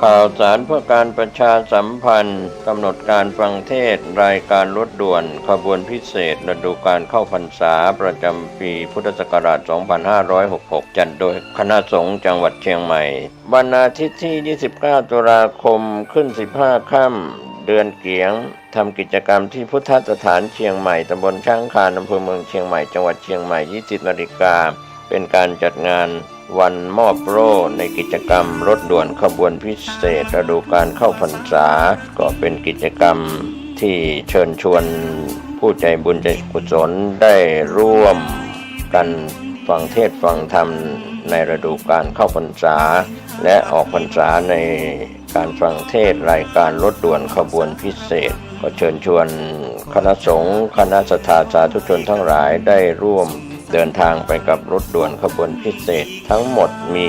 ข่าวสารเพื่อการประชาสัมพันธ์กำหนดการฟังเทศน์รายการรถด่วนขบวนพิเศษฤดูกาลเข้าพรรษาประจำปีพุทธศักราช 2566 จัดโดยคณะสงฆ์จังหวัดเชียงใหม่วันอาทิตย์ที่ 29 ตุลาคมขึ้น 15 ค่ำเดือนเกียงทำกิจกรรมที่พุทธสถานเชียงใหม่ตำบลช้างคานอำเภอเมืองเชียงใหม่จังหวัดเชียงใหม่ 20 นาฬิกาเป็นการจัดงานวันมอบโล่ในกิจกรรมรถด่วนขบวนพิเศษฤดูกาลเข้าพรรษาก็เป็นกิจกรรมที่เชิญชวนผู้ใจบุญใจกุศลได้ร่วมกันฟังเทศน์ฟังธรรมในฤดูกาลเข้าพรรษาและออกพรรษาในการฟังเทศน์รายการรถด่วนขบวนพิเศษก็เชิญชวนคณะสงฆ์คณะศรัทธาสาธุชนทั้งหลายได้ร่วมเดินทางไปกับรถด่วนขบวนพิเศษทั้งหมดมี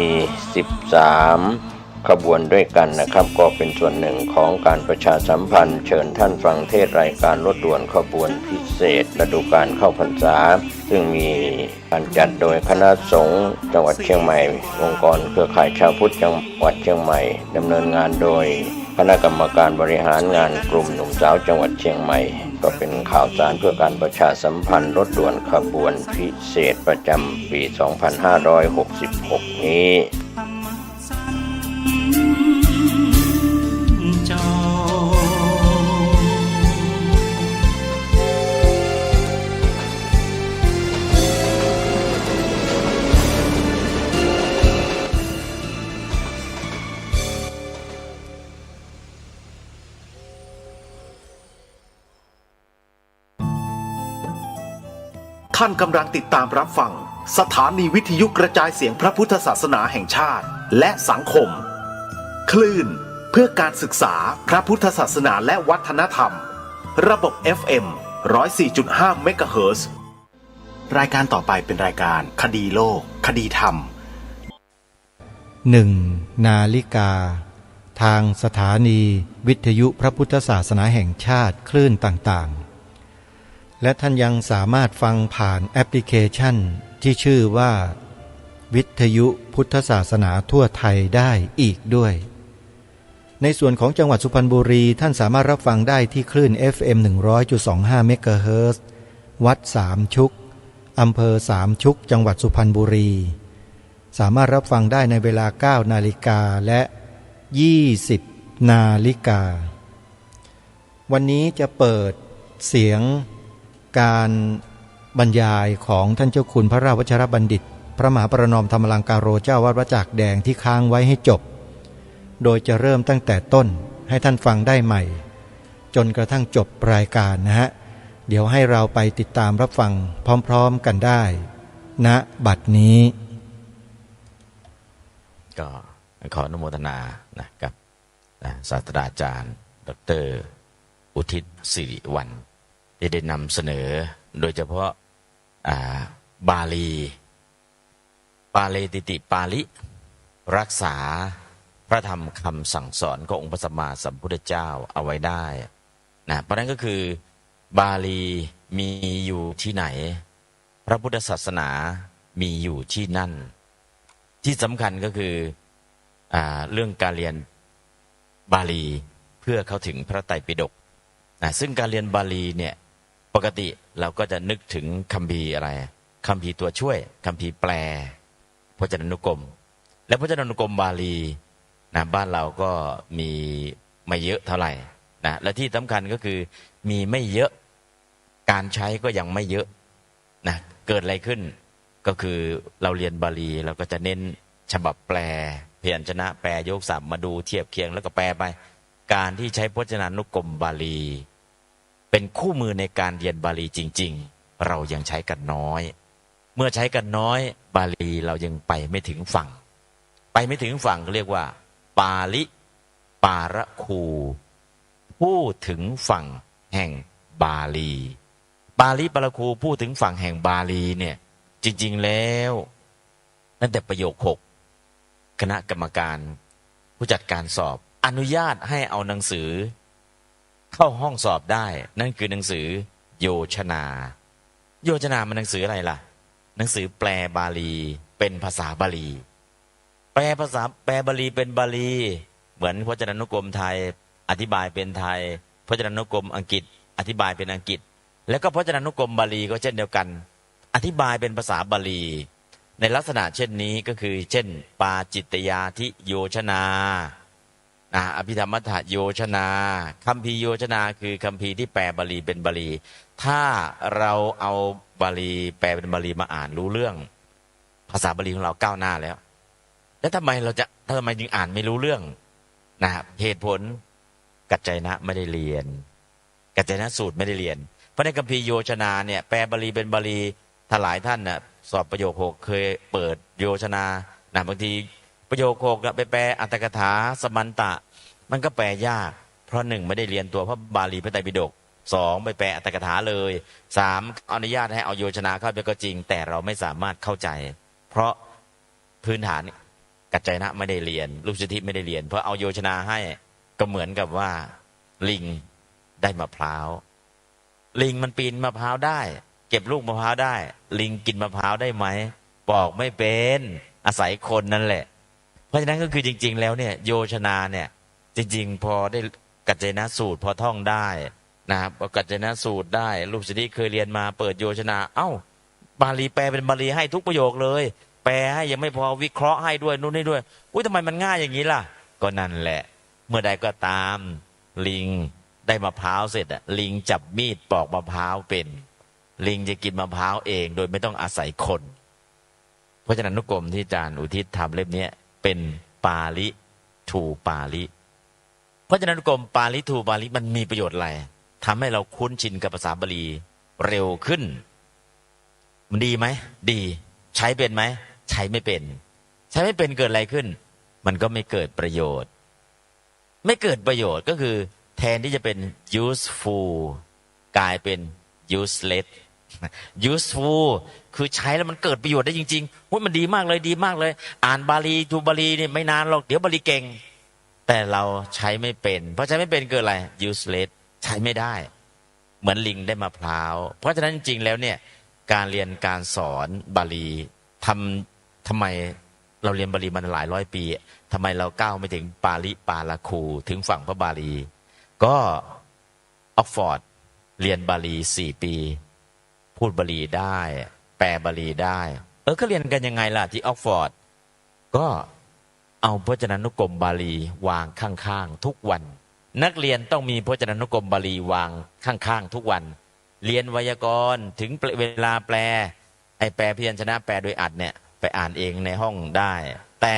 13 ขบวนด้วยกันนะครับก็เป็นส่วนหนึ่งของการประชาสัมพันธ์เชิญท่านฟังเทศน์รายการรถด่วนขบวนพิเศษฤดูกาลเข้าพรรษาซึ่งมีการจัดโดยคณะสงฆ์จังหวัดเชียงใหม่องค์กรเครือข่ายชาวพุทธจังหวัดเชียงใหม่ดำเนินงานโดยคณะกรรมการบริหารงานกลุ่มหนุ่มสาวจังหวัดเชียงใหม่ก็เป็นข่าวสารเพื่อการประชาสัมพันธ์รถด่วนขบวนพิเศษประจำปี 2566 นี้ท่านกำลังติดตามรับฟังสถานีวิทยุกระจายเสียงพระพุทธศาสนาแห่งชาติและสังคมคลื่นเพื่อการศึกษาพระพุทธศาสนาและวัฒนธรรมระบบ FM 104.5 เมกะเฮิรตซ์รายการต่อไปเป็นรายการคดีโลกคดีธรรม1 นาฬิกาทางสถานีวิทยุพระพุทธศาสนาแห่งชาติคลื่นต่างๆและท่านยังสามารถฟังผ่านแอปพลิเคชันที่ชื่อว่าวิทยุพุทธศาสนาทั่วไทยได้อีกด้วยในส่วนของจังหวัดสุพรรณบุรีท่านสามารถรับฟังได้ที่คลื่น FM 100.25 เมกะเฮิรตซ์วัดสามชุกอำเภอสามชุกจังหวัดสุพรรณบุรีสามารถรับฟังได้ในเวลา 9 นาฬิกาและ 20 นาฬิกาวันนี้จะเปิดเสียงการบรรยายของท่านเจ้าคุณพระราชวชรบัณฑิตพระมหาประนอมธรรมลังการโรเจ้าวัดพระจากแดงที่ค้างไว้ให้จบโดยจะเริ่มตั้งแต่ต้นให้ท่านฟังได้ใหม่จนกระทั่งจบรายการนะฮะเดี๋ยวให้เราไปติดตามรับฟังพร้อมๆกันได้ณบัดนี้ก็ขออนุโมทนากับศาสตราจารย์ดร.อุทิศสิริวรรณที่ได้นำเสนอโดยเฉพาะบาลีปาเลติติปาลิรักษาพระธรรมคำสั่งสอนขององค์พระสัมมาสัมพุทธเจ้าเอาไว้ได้นะเพราะนั้นก็คือบาลีมีอยู่ที่ไหนพระพุทธศาสนามีอยู่ที่นั่นที่สำคัญก็คือเรื่องการเรียนบาลีเพื่อเข้าถึงพระไตรปิฎกซึ่งการเรียนบาลีเนี่ยปกติเราก็จะนึกถึงคัมภีร์อะไรคัมภีร์ตัวช่วยคัมภีร์แปลพจนานุกรมและพจนานุกรมบาลีบ้านเราก็มีไม่เยอะเท่าไหร่และที่สำคัญก็คือมีไม่เยอะการใช้ก็ยังไม่เยอะเกิดอะไรขึ้นก็คือเราเรียนบาลีเราก็จะเน้นฉบับแปลพยัญชนะแปลยกศัพท์มาดูเทียบเคียงแล้วก็แปลไปการที่ใช้พจนานุกรมบาลีเป็นคู่มือในการเรียนบาลีจริงๆเรายังใช้กันน้อยเมื่อใช้กันน้อยบาลีเรายังไปไม่ถึงฝั่งเรียกว่าปาลิปาระคูพูดถึงฝั่งแห่งบาลีปาลิปาระคูพูดถึงฝั่งแห่งบาลีเนี่ยจริงๆแล้วตั้งแต่ประโยค 6คณะกรรมการผู้จัดการสอบอนุญาตให้เอาหนังสือเข้าห้องสอบได้นั่นคือหนังสือโยชนามันหนังสืออะไรล่ะหนังสือแปลบาลีเป็นภาษาบาลีแปลบาลีเป็นบาลี เหมือนพจนานุกรมไทยอธิบายเป็นไทยพจนานุกรมอังกฤษอธิบายเป็นอังกฤษแล้วก็พจนานุกรมบาลีก็เช่นเดียวกันอธิบายเป็นภาษาบาลีในลักษณะเช่นนี้ก็คือเช่นปาจิตตยาธิโยชนาอภิธรรมัฏฐโยชนาคัมภีร์โยชนาคือคัมภีร์ที่แปลบาลีเป็นบาลีถ้าเราเอาบาลีแปลเป็นบาลีมาอ่านรู้เรื่องภาษาบาลีของเราก้าวหน้าแล้วทำไมจึงอ่านไม่รู้เรื่องเหตุผลกัจจัยนะไม่ได้เรียนกัจจัยนะสูตรไม่ได้เรียนเพราะในคัมภีร์โยชนาเนี่ยแปลบาลีเป็นบาลีถ้าหลายท่านน่ะสอบประโยค6เคยเปิดโยชนาบางทีประโยค6ไปแปลอัตถกถาสมันตะมันก็แปลยากเพราะ1ไม่ได้เรียนตัวพระบาลีพระไตรปิฎก2ไปแปลอัตถกถาเลย3อนุญาตให้เอาโยชนาเข้าไปก็จริงแต่เราไม่สามารถเข้าใจเพราะพื้นฐานกัจจัยนะไม่ได้เรียนลูกศิษย์ไม่ได้เรียนเพราะเอาโยชนาให้ก็เหมือนกับว่าลิงได้มะพร้าวลิงมันปีนมะพร้าวได้เก็บลูกมะพร้าวได้ลิงกินมะพร้าวได้ไหมบอกไม่เป็นอาศัยคนนั่นแหละเพราะฉะนั้นก็คือจริงๆแล้วเนี่ยโยชนาเนี่ยจริงๆพอได้กัจจนะสูตรพอท่องได้นะครับกัจจนะสูตรได้ลูกศิษย์เคยเรียนมาเปิดโยชนาบาลีแปลเป็นบาลีให้ทุกประโยคเลยแปลให้ยังไม่พอวิเคราะห์ให้ด้วยนู่นนี่ด้วยทำไมมันง่ายอย่างนี้ล่ะก็นั่นแหละเมื่อใดก็ตามลิงได้มะพร้าวเสร็จลิงจับมีดปอกมะพร้าวเป็นลิงจะกินมะพร้าวเองโดยไม่ต้องอาศัยคนเพราะฉะนั้นนุกรมที่อาจารย์อุทิศทำเล่มนี้เป็นปาลิทูปาลิเพราะฉะนั้นนุกรมปาลิทูปาลิมันมีประโยชน์อะไรทำให้เราคุ้นชินกับภาษาบาลีเร็วขึ้นมันดีไหมดีใช้เป็นไหมใช้ไม่เป็นใช้ไม่เป็นเกิดอะไรขึ้นมันก็ไม่เกิดประโยชน์ไม่เกิดประโยชน์ก็คือแทนที่จะเป็น useful กลายเป็น useless useful คือใช้แล้วมันเกิดประโยชน์ได้จริงๆมันดีมากเลยดีมากเลยอ่านบาลีทูบาลีนี่ไม่นานหรอกเดี๋ยวบาลีเก่งแต่เราใช้ไม่เป็นเพราะใช้ไม่เป็นเกิดอะไร useless ใช้ไม่ได้เหมือนลิงได้มะพร้าวเพราะฉะนั้นจริงๆแล้วเนี่ยการเรียนการสอนบาลีทำไมเราเรียนบาลีมาหลายร้อยปีทำไมเราก้าวไม่ถึงปาลิปาลาคูถึงฝั่งพระบาลีก็ออกฟอร์ดเรียนบาลี4 ปีพูดบาลีได้แปลบาลีได้ก็เรียนกันยังไงล่ะที่ออกฟอร์ดก็เอาพจนานุกรมบาลีวางข้างๆทุกวันนักเรียนต้องมีพจนานุกรมบาลีวางข้างๆทุกวันเรียนไวยากรณ์ถึงเวลาแปลแปลพยัญชนะแปลโดยอัดเนี่ยไปอ่านเองในห้องได้แต่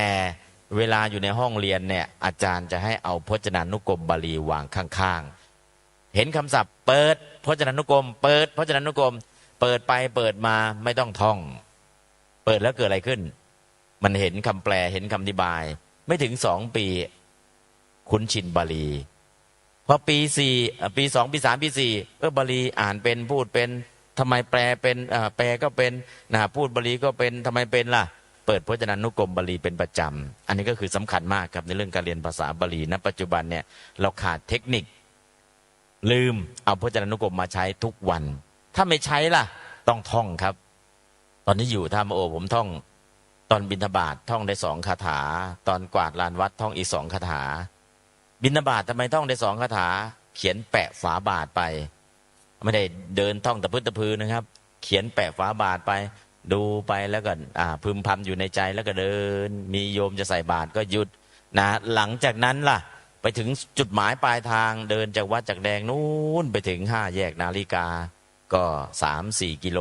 เวลาอยู่ในห้องเรียนเนี่ยอาจารย์จะให้เอาพจนานุกรมบาลีวางข้างๆเห็นคำศัพท์เปิดพจนานุกรมเปิดพจนานุกรมเปิดไปเปิดมาไม่ต้องท่องเปิดแล้วเกิดอะไรขึ้นมันเห็นคำแปลเห็นคำอธิบายไม่ถึง2 ปีคุ้นชินบาลีพอปี4ปี2ปี3ปี4บาลีอ่านเป็นพูดเป็นทำไมแปลเป็นแปลก็เป็นพูดบาลีก็เป็นทำไมเป็นล่ะเปิดพจนานุกรมบาลีเป็นประจำอันนี้ก็คือสำคัญมากครับในเรื่องการเรียนภาษาบาลีณปัจจุบันเนี่ยเราขาดเทคนิคลืมเอาพจนานุกรมมาใช้ทุกวันถ้าไม่ใช้ล่ะต้องท่องครับตอนนี้อยู่ท่ามโอผมท่องตอนบิณฑบาตท่องได้2 คาถาตอนกวาดลานวัดท่องอีก2 คาถาบิณฑบาตทำไมท่องได้2 คาถาเขียนแปะฝาบาทไปไม่ได้เดินท่องตะพื้นตะพือนะครับเขียนแปะฝาบาทไปดูไปแล้วก็พึมพำอยู่ในใจแล้วก็เดินมีโยมจะใส่บาตรก็หยุดหลังจากนั้นล่ะไปถึงจุดหมายปลายทางเดินจากวัดจากแดงนู้นไปถึง5 แยกนาฬิกาก็ 3-4 กิโล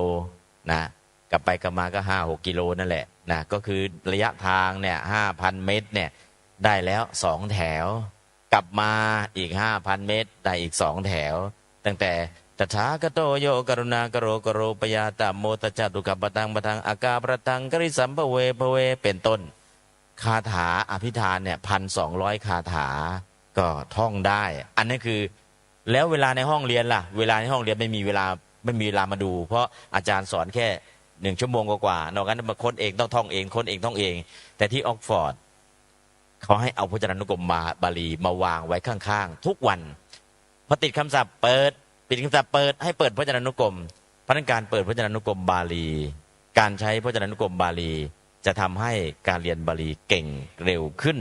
กลับไปกลับมาก็ 5-6 กิโลนั่นแหละก็คือระยะทางเนี่ย 5,000 เมตรเนี่ยได้แล้ว2 แถวกลับมาอีก 5,000 เมตรได้อีก2 แถวตั้งแต่ตถาคโตโยกรุณากโรกโรปยาตโมตจตุกัปปตังปทังอากาปรตังกริสัมภเวภเวเป็นต้นคาถาอภิธานเนี่ย 1,200 คาถาก็ท่องได้อันนี้คือแล้วเวลาในห้องเรียนล่ะเวลาในห้องเรียนไม่มีเวลามาดูเพราะอาจารย์สอนแค่1 ชั่วโมงกว่าๆนอกนั้นมาค้นเองต้องท่องเองค้นเองท่องเองแต่ที่ออกฟอร์ดเขาให้เอาพจนานุกรมบาลีมาวางไว้ข้างๆทุกวันพอติดคำศัพท์เปิดปิดคำศัพท์เปิดให้เปิดพจนานุกรมเพราะนั้นการเปิดพจนานุกรมบาลีการใช้พจนานุกรมบาลีจะทำให้การเรียนบาลีเก่งเร็วขึ้น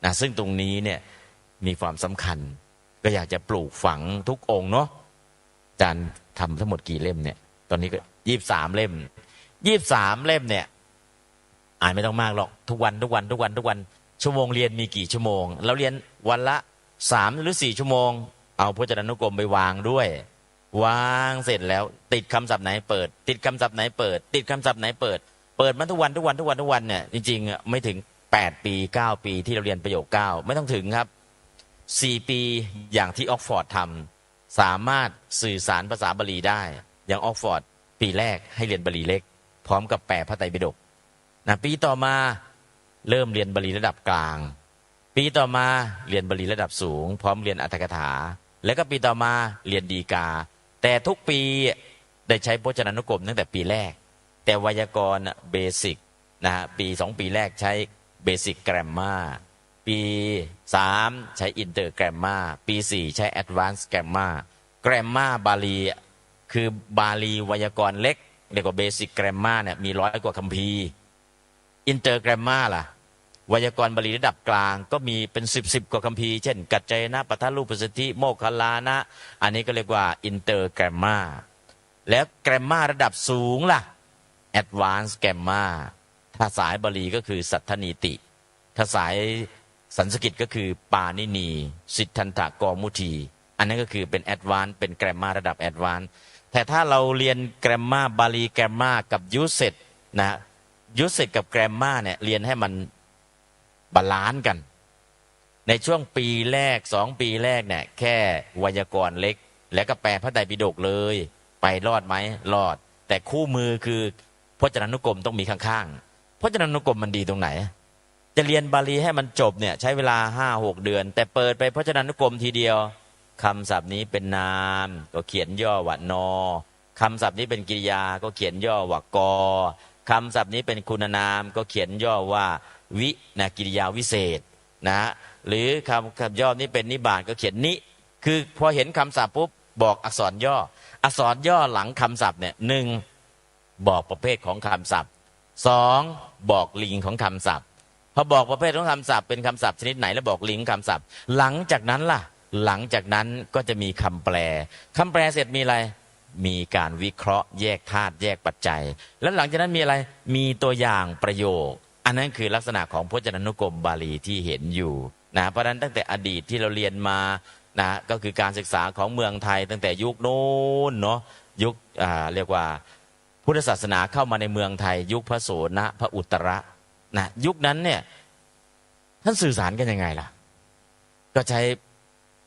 นะซึ่งตรงนี้เนี่ยมีความสำคัญก็อยากจะปลูกฝังทุกองค์เนาะอาจารย์ทำทั้งหมดกี่เล่มเนี่ยตอนนี้ก็23 เล่ม23 เล่มเนี่ยอ่านไม่ต้องมากหรอกทุกวันชั่วโมงเรียนมีกี่ชั่วโมงเราเรียนวันละ3 หรือ 4 ชั่วโมงเอาพจนานุกรมไปวางด้วยวางเสร็จแล้วติดคำศัพท์ไหนเปิดติดคำศัพท์ไหนเปิดติดคำศัพท์ไหนเปิดมันทุกวันเนี่ยจริงๆไม่ถึง8 ปี 9 ปีที่เราเรียนประโยค 9ไม่ต้องถึงครับ4 ปีอย่างที่ออกฟอร์ดทำสามารถสื่อสารภาษาบาลีได้อย่างออกฟอร์ดปีแรกให้เรียนบาลีเล็กพร้อมกับแปลพระไตรปิฎกนะปีต่อมาเริ่มเรียนบาลีระดับกลางปีต่อมาเรียนบาลีระดับสูงพร้อมเรียนอรรถกถาแล้วก็ปีต่อมาเรียนฎีกาแต่ทุกปีได้ใช้พจนานุกรมตั้งแต่ปีแรกแต่ไวยากรณ์เบสิกนะฮะปี2 ปีแรกใช้เบสิกแกรมมาปี3ใช้อินเตอร์แกรมมาปี4ใช้แอดวานซ์แกรมมาแกรมมาบาลีคือบาลีไวยากรณ์เล็กเรียกว่าเบสิกแกรมมาเนี่ยมี100 กว่าคัมภีร์อินเตอร์แกรมมาล่ะไวยากรณ์บาลีระดับกลางก็มีเป็น10 กว่าคัมภีร์เช่นกัจจายนะปัทลูปสธิโมคคัลลานะอันนี้ก็เรียกว่าอินเตอร์แกรมมาแล้วแกรมมาระดับสูงล่ะแอดวานซ์แกรมมาถ้าสายบาลีก็คือสัทธนีติถ้าสายสันสกฤตก็คือปาณินีสิทธันถกมุทีอันนั้นก็คือเป็นแอดวานซ์เป็นแกรมมาระดับแอดวานซ์แต่ถ้าเราเรียนแกรมมาบาลีแกรมมากับยูเซตนะยูเซตกับแกรมมาเนี่ยเรียนให้มันบาลานซ์กันในช่วงปีแรก2 ปีแรกเนี่ยแค่ไวยากรณ์เล็กแล้วก็แปลพระไตรปิฎกเลยไปรอดไหมรอดแต่คู่มือคือพจนานุกรมต้องมีข้างๆพจนานุกรมมันดีตรงไหนจะเรียนบาลีให้มันจบเนี่ยใช้เวลา5-6 เดือนแต่เปิดไปพจนานุกรมทีเดียวคำศัพท์นี้เป็นนามก็เขียนย่อว่านอคำศัพท์นี้เป็นกริยาก็เขียนย่อว่ากอคำศัพท์นี้เป็นคุณนามก็เขียนย่อว่าวินะกิริยาวิเศษนะหรือคำย่อนี้เป็นนิบาตก็เขียนนิคือพอเห็นคำศัพท์ปุ๊บบอกอักษรย่ออักษรย่อหลังคำศัพท์เนี่ย1บอกประเภทของคำศัพท์2บอกลิงของคำศัพท์พอบอกประเภทของคำศัพท์เป็นคำศัพท์ชนิดไหนแล้วบอกลิงคำศัพท์หลังจากนั้นล่ะหลังจากนั้นก็จะมีคำแปลคำแปลเสร็จมีอะไรมีการวิเคราะห์แยกธาตุแยกปัจจัยแล้วหลังจากนั้นมีอะไรมีตัวอย่างประโยคอันนั้นคือลักษณะของพจนานุกรมบาลีที่เห็นอยู่นะเพราะฉะนั้นตั้งแต่อดีตที่เราเรียนมานะก็คือการศึกษาของเมืองไทยตั้งแต่ยุคโน้นเนาะยุคเรียกว่าพุทธศาสนาเข้ามาในเมืองไทยยุคพระโสนพระอุตระนะยุคนั้นเนี่ยท่านสื่อสารกันยังไงล่ะก็ใช้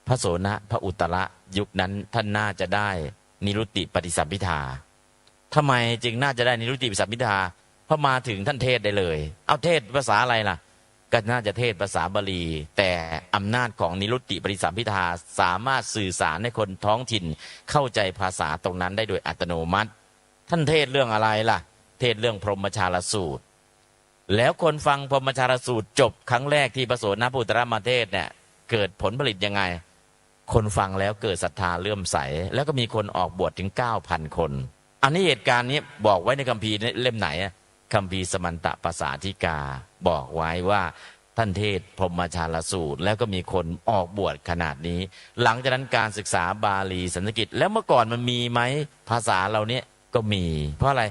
พระโสนพระอุตระยุคนั้นท่านน่าจะได้นิรุตติปฏิสัมภิทาทำไมจึงน่าจะได้นิรุตติปฏิสัมภิทาพอมาถึงท่านเทศได้เลยเอาเทศภาษาอะไรล่ะก็น่าจะเทศภาษาบาลีแต่อำนาจของนิรุตติปฏิสัมภิทาสามารถสื่อสารให้คนท้องถิ่นเข้าใจภาษาตรงนั้นได้โดยอัตโนมัติท่านเทศเรื่องอะไรล่ะเทศเรื่องพรหมชาลสูตรแล้วคนฟังพรหมชาลสูตรจบครั้งแรกที่พระโสนพุตรมาเทศเนี่ยเกิดผลผลิตยังไงคนฟังแล้วเกิดศรัทธาเลื่อมใสแล้วก็มีคนออกบวชถึง 9,000 คนอันนี้เหตุการณ์นี้บอกไว้ในคัมภีร์เล่มไหนคัมภีร์สมันตปัสสาธิกาบอกไว้ว่าท่านเทศพรหมชาลสูตรแล้วก็มีคนออกบวชขนาดนี้หลังจากนั้นการศึกษาบาลีสันสกฤตแล้วเมื่อก่อนมันมีไหมภาษาเราเนี่ยก็มีเพราะอะไร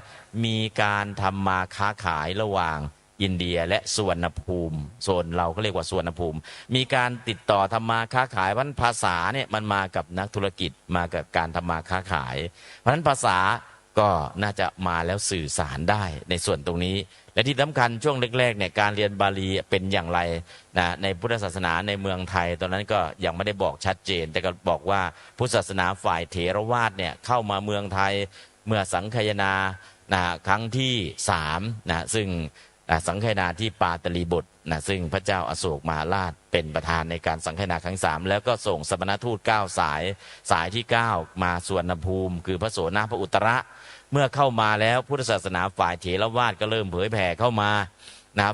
มีการทำมาค้าขายระหว่างอินเดียและสุวรรณภูมิโซนเราก็เรียกว่าสุวรรณภูมิมีการติดต่อทำมาค้าขายเพราะภาษาเนี่ยมันมากับนักธุรกิจมากับการทำมาค้าขายเพราะฉะนั้นภาษาก็น่าจะมาแล้วสื่อสารได้ในส่วนตรงนี้และที่สำคัญช่วงแรกๆเนี่ยการเรียนบาลีเป็นอย่างไรนะในพุทธศาสนาในเมืองไทยตอนนั้นก็ยังไม่ได้บอกชัดเจนแต่ก็บอกว่าพุทธศาสนาฝ่ายเถรวาทเนี่ยเข้ามาเมืองไทยเมื่อสังคายนาครั้งที่3นะซึ่งสังคายนาที่ปาตลีบุตรนะซึ่งพระเจ้าอโศกมหาราชเป็นประธานในการสังคายนาครั้ง3แล้วก็ส่งสมณทูต9 สายที่9มาสุวรรณภูมิคือพระโสนพระอุตระเมื่อเข้ามาแล้วพุทธศาสนาฝ่ายเถรวาทก็เริ่มเผยแผ่เข้ามา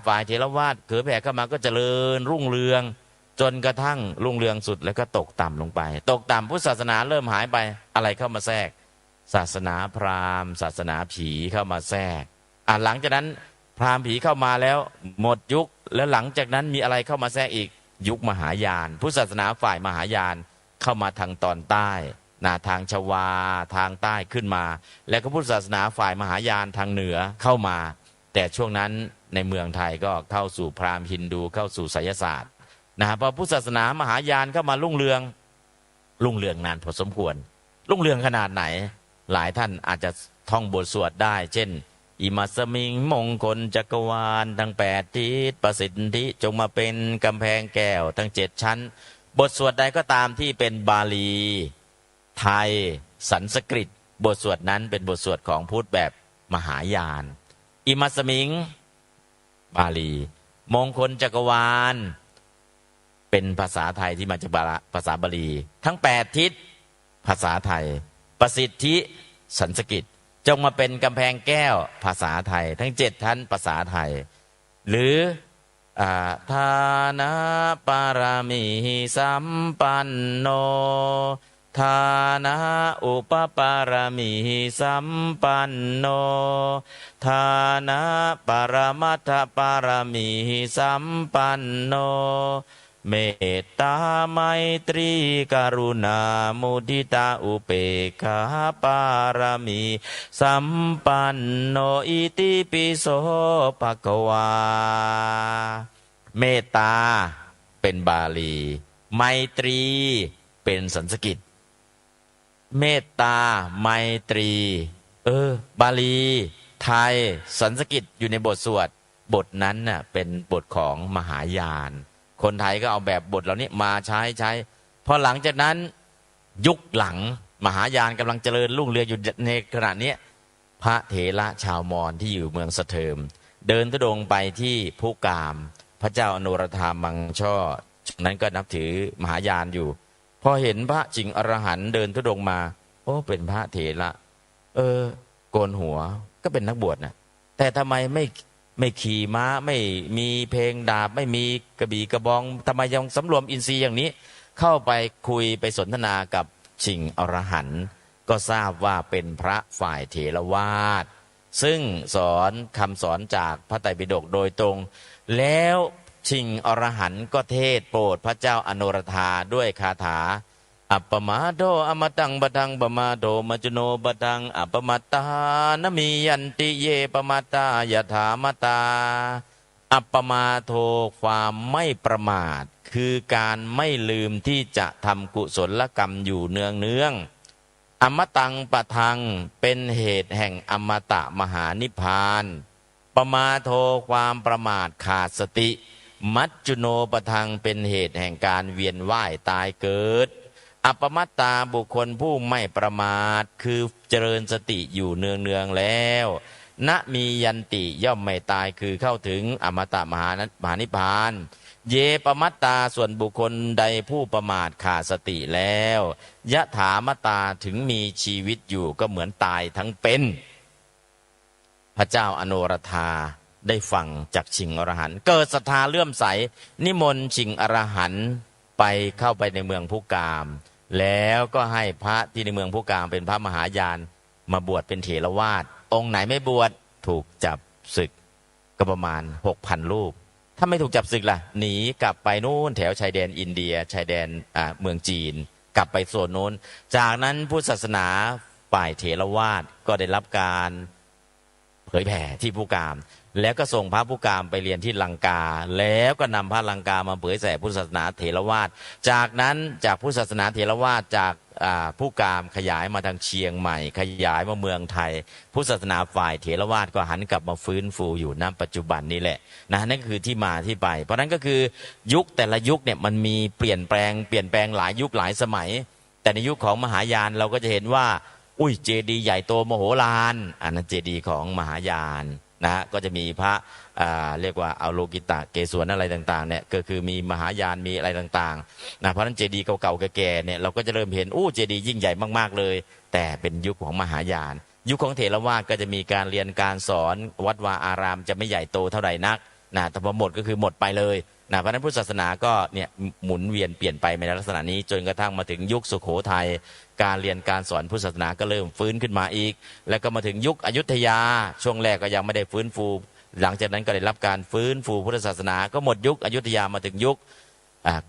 ฝ่ายเถรวาทเผยแผ่เข้ามาก็เจริญรุ่งเรืองจนกระทั่งรุ่งเรืองสุดแล้วก็ตกต่ำลงไปตกต่ำพุทธศาสนาเริ่มหายไปอะไรเข้ามาแทรกศาสนาพราหมณ์ศาสนาผีเข้ามาแทรกหลังจากนั้นพราหมณ์ผีเข้ามาแล้วหมดยุคแล้วหลังจากนั้นมีอะไรเข้ามาแทรกอีก ยุคมหายานพุทธศาสนาฝ่ายมหายานเข้ามาทางตอนใต้ทางชวาทางใต้ขึ้นมาแล้วก็พุทธศาสนาฝ่ายมหายานทางเหนือเข้ามาแต่ช่วงนั้นในเมืองไทยก็เข้าสู่พราหมณ์ฮินดูเข้าสู่ไสยศาสตร์พอพุทธศาสนามหายานเข้ามารุ่งเรืองนานพอสมควรรุ่งเรืองขนาดไหนหลายท่านอาจจะท่องบทสวดได้เช่นอิมัสมิงมงคลจักรวาลทั้ง8ทิศประสิทธิจงมาเป็นกำแพงแก้วทั้ง7ชั้นบทสวดใดก็ตามที่เป็นบาลีไทยสันสกฤตบทสวดนั้นเป็นบทสวดของพุทธแบบมหายานอิมัสมิงบาลีมงคลจักรวาลเป็นภาษาไทยที่มาจากภาษาบาลีทั้ง8ทิศภาษาไทยประสิทธิสันสกฤตจงมาเป็นกำแพงแก้วภาษาไทยทั้ง7ชั้นภาษาไทยหรือทานะปารามีสัมปันโนทานะอุปปารามีสัมปันโนทานะปรมัตถปารามีสัมปันโนเมตตาไมตรีกรุณามุทิตาอุเบกขาปารามีสัมปันโนอิติปิโสภควาเมตตาเป็นบาลีไมตรีเป็นสันสกฤตเมตตาไมตรีบาลีไทยสันสกฤตอยู่ในบทสวดบทนั้นน่ะเป็นบทของมหายานคนไทยก็เอาแบบบทเหล่านี้มาใช้พอหลังจากนั้นยุคหลังมหายานกำลังเจริญรุ่งเรืองอยู่ในขณะนี้พระเถระชาวมอญที่อยู่เมืองสะเทิมเดินธุดงค์ไปที่ภูกามพระเจ้าอโนรธามังช่อนั้นก็นับถือมหายานอยู่พอเห็นพระจิงอรหันต์เดินธุดงค์มาโอ้เป็นพระเถระโกนหัวก็เป็นนักบวชนะแต่ทำไมไม่ขี่ม้าไม่มีเพลงดาบไม่มีกระบี่กระบองทำไมยังสำรวมอินทรีย์อย่างนี้เข้าไปคุยไปสนทนากับชิงอรหันต์ก็ทราบว่าเป็นพระฝ่ายเถรวาทซึ่งสอนคำสอนจากพระไตรปิฎกโดยตรงแล้วชิงอรหันต์ก็เทศโปรดพระเจ้าอโนรธาด้วยคาถาอัปปมาโดอมตังบดังปมาโดมัจจุโนบดังอัปปมัตตานมียันติเยปมาตายถามตาอัปปมาโทความไม่ประมาทคือการไม่ลืมที่จะทำกุศลกรรมอยู่เนืองอมตังปะทังเป็นเหตุแห่งอมตะมหานิพพานปมาโทความประมาทขาดสติมัจจุโนปทังเป็นเหตุแห่งการเวียนว่ายตายเกิดอัปปมัตตาบุคคลผู้ไม่ประมาทคือเจริญสติอยู่เนืองแล้วณมียันติย่อมไม่ตายคือเข้าถึงอมตะมหานิพพานเยปมัตตาส่วนบุคคลใดผู้ประมาทขาดสติแล้วยะถามตาถึงมีชีวิตอยู่ก็เหมือนตายทั้งเป็นพระเจ้าอโนรธาได้ฟังจากชิงอรหันต์เกิดศรัทธาเลื่อมใสนิมนต์ชิงอรหันต์ไปเข้าไปในเมืองภูกามแล้วก็ให้พระที่ในเมืองภูกามเป็นพระมหายานมาบวชเป็นเถรวาทองค์ไหนไม่บวชถูกจับศึกก็ประมาณ 6,000 รูปถ้าไม่ถูกจับศึกล่ะหนีกลับไปนู่นแถวชายแดนอินเดียชายแดนเมืองจีนกลับไปโซนโน้นจากนั้นพุทธศาสนาฝ่ายเถรวาทก็ได้รับการเผยแผ่ที่ภูกามแล้วก็ส่งพระภูกามไปเรียนที่ลังกาแล้วก็นำพระลังกามาเผยแผ่พุทธศาสนาเถรวาทจากนั้นจากพุทธศาสนาเถรวาทจากภูกามขยายมาทางเชียงใหม่ขยายมาเมืองไทยพุทธศาสนาฝ่ายเถรวาทก็หันกลับมาฟื้นฟูอยู่ณปัจจุบันนี้แหละนั่นคือที่มาที่ไปเพราะนั้นก็คือยุคแต่ละยุคเนี่ยมันมีเปลี่ยนแปลงหลายยุคหลายสมัยแต่ในยุคของมหายานเราก็จะเห็นว่าเจดีย์ใหญ่โตมโหฬารอันนั้นเจดีย์ของมหายานก็จะมีพระเรียกว่าอโลกิตะเกศวรอะไรต่างๆเนี่ยก็คือมีมหายานมีอะไรต่างๆเพราะฉะนั้นเจดีย์เก่าๆแก่ๆเนี่ยเราก็จะเริ่มเห็นเจดีย์ยิ่งใหญ่มากๆเลยแต่เป็นยุคของมหายานยุคของเถรวาทก็จะมีการเรียนการสอนวัดวาอารามจะไม่ใหญ่โตเท่าไหร่นักแต่พอหมดก็คือหมดไปเลยเพราะฉะนั้นพุทธศาสนาก็เนี่ยหมุนเวียนเปลี่ยนไปในลักษณะนี้จนกระทั่งมาถึงยุคสุโขทัยการเรียนการสอนพุทธศาสนาก็เริ่มฟื้นขึ้นมาอีกแล้วก็มาถึงยุคอยุธยาช่วงแรกก็ยังไม่ได้ฟื้นฟูหลังจากนั้นก็ได้รับการฟื้นฟูพุทธศาสนาก็หมดยุคอยุธยามาถึงยุค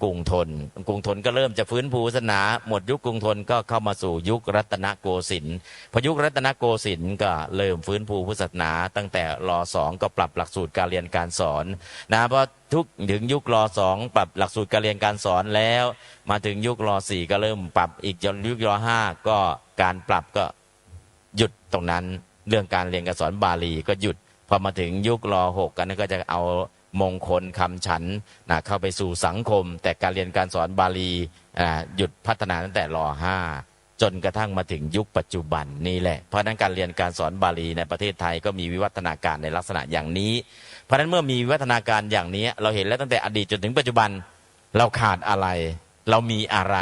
กรุงธนก็เริ่มจะฟื้นฟูศาสนาหมดยุคกรุงธนก็เข้ามาสู่ยุครัตนโกสินทร์พอยุครัตนโกสินทร์ก็เริ่มฟื้นฟูพุทธศาสนาตั้งแต่ร.2 ก็ปรับหลักสูตรการเรียนการสอนนะพอถึงยุคร.2 ปรับหลักสูตรการเรียนการสอนแล้วมาถึงยุคร.4 ก็เริ่มปรับอีกจนยุคร.5 ก็การปรับก็หยุดตรงนั้นเรื่องการเรียนการสอนบาลีก็หยุดพอมาถึงยุคร.6 กันนั้นก็จะเอามงคลคำฉันนะเข้าไปสู่สังคมแต่การเรียนการสอนบาลีหยุดพัฒนาตั้งแต่ร.5 จนกระทั่งมาถึงยุคปัจจุบันนี่แหละเพราะฉะนั้นการเรียนการสอนบาลีในประเทศไทยก็มีวิวัฒนาการในลักษณะอย่างนี้เพราะฉะนั้นเมื่อมีวิวัฒนาการอย่างนี้เราเห็นแล้วตั้งแต่อดีตจนถึงปัจจุบันเราขาดอะไรเรามีอะไร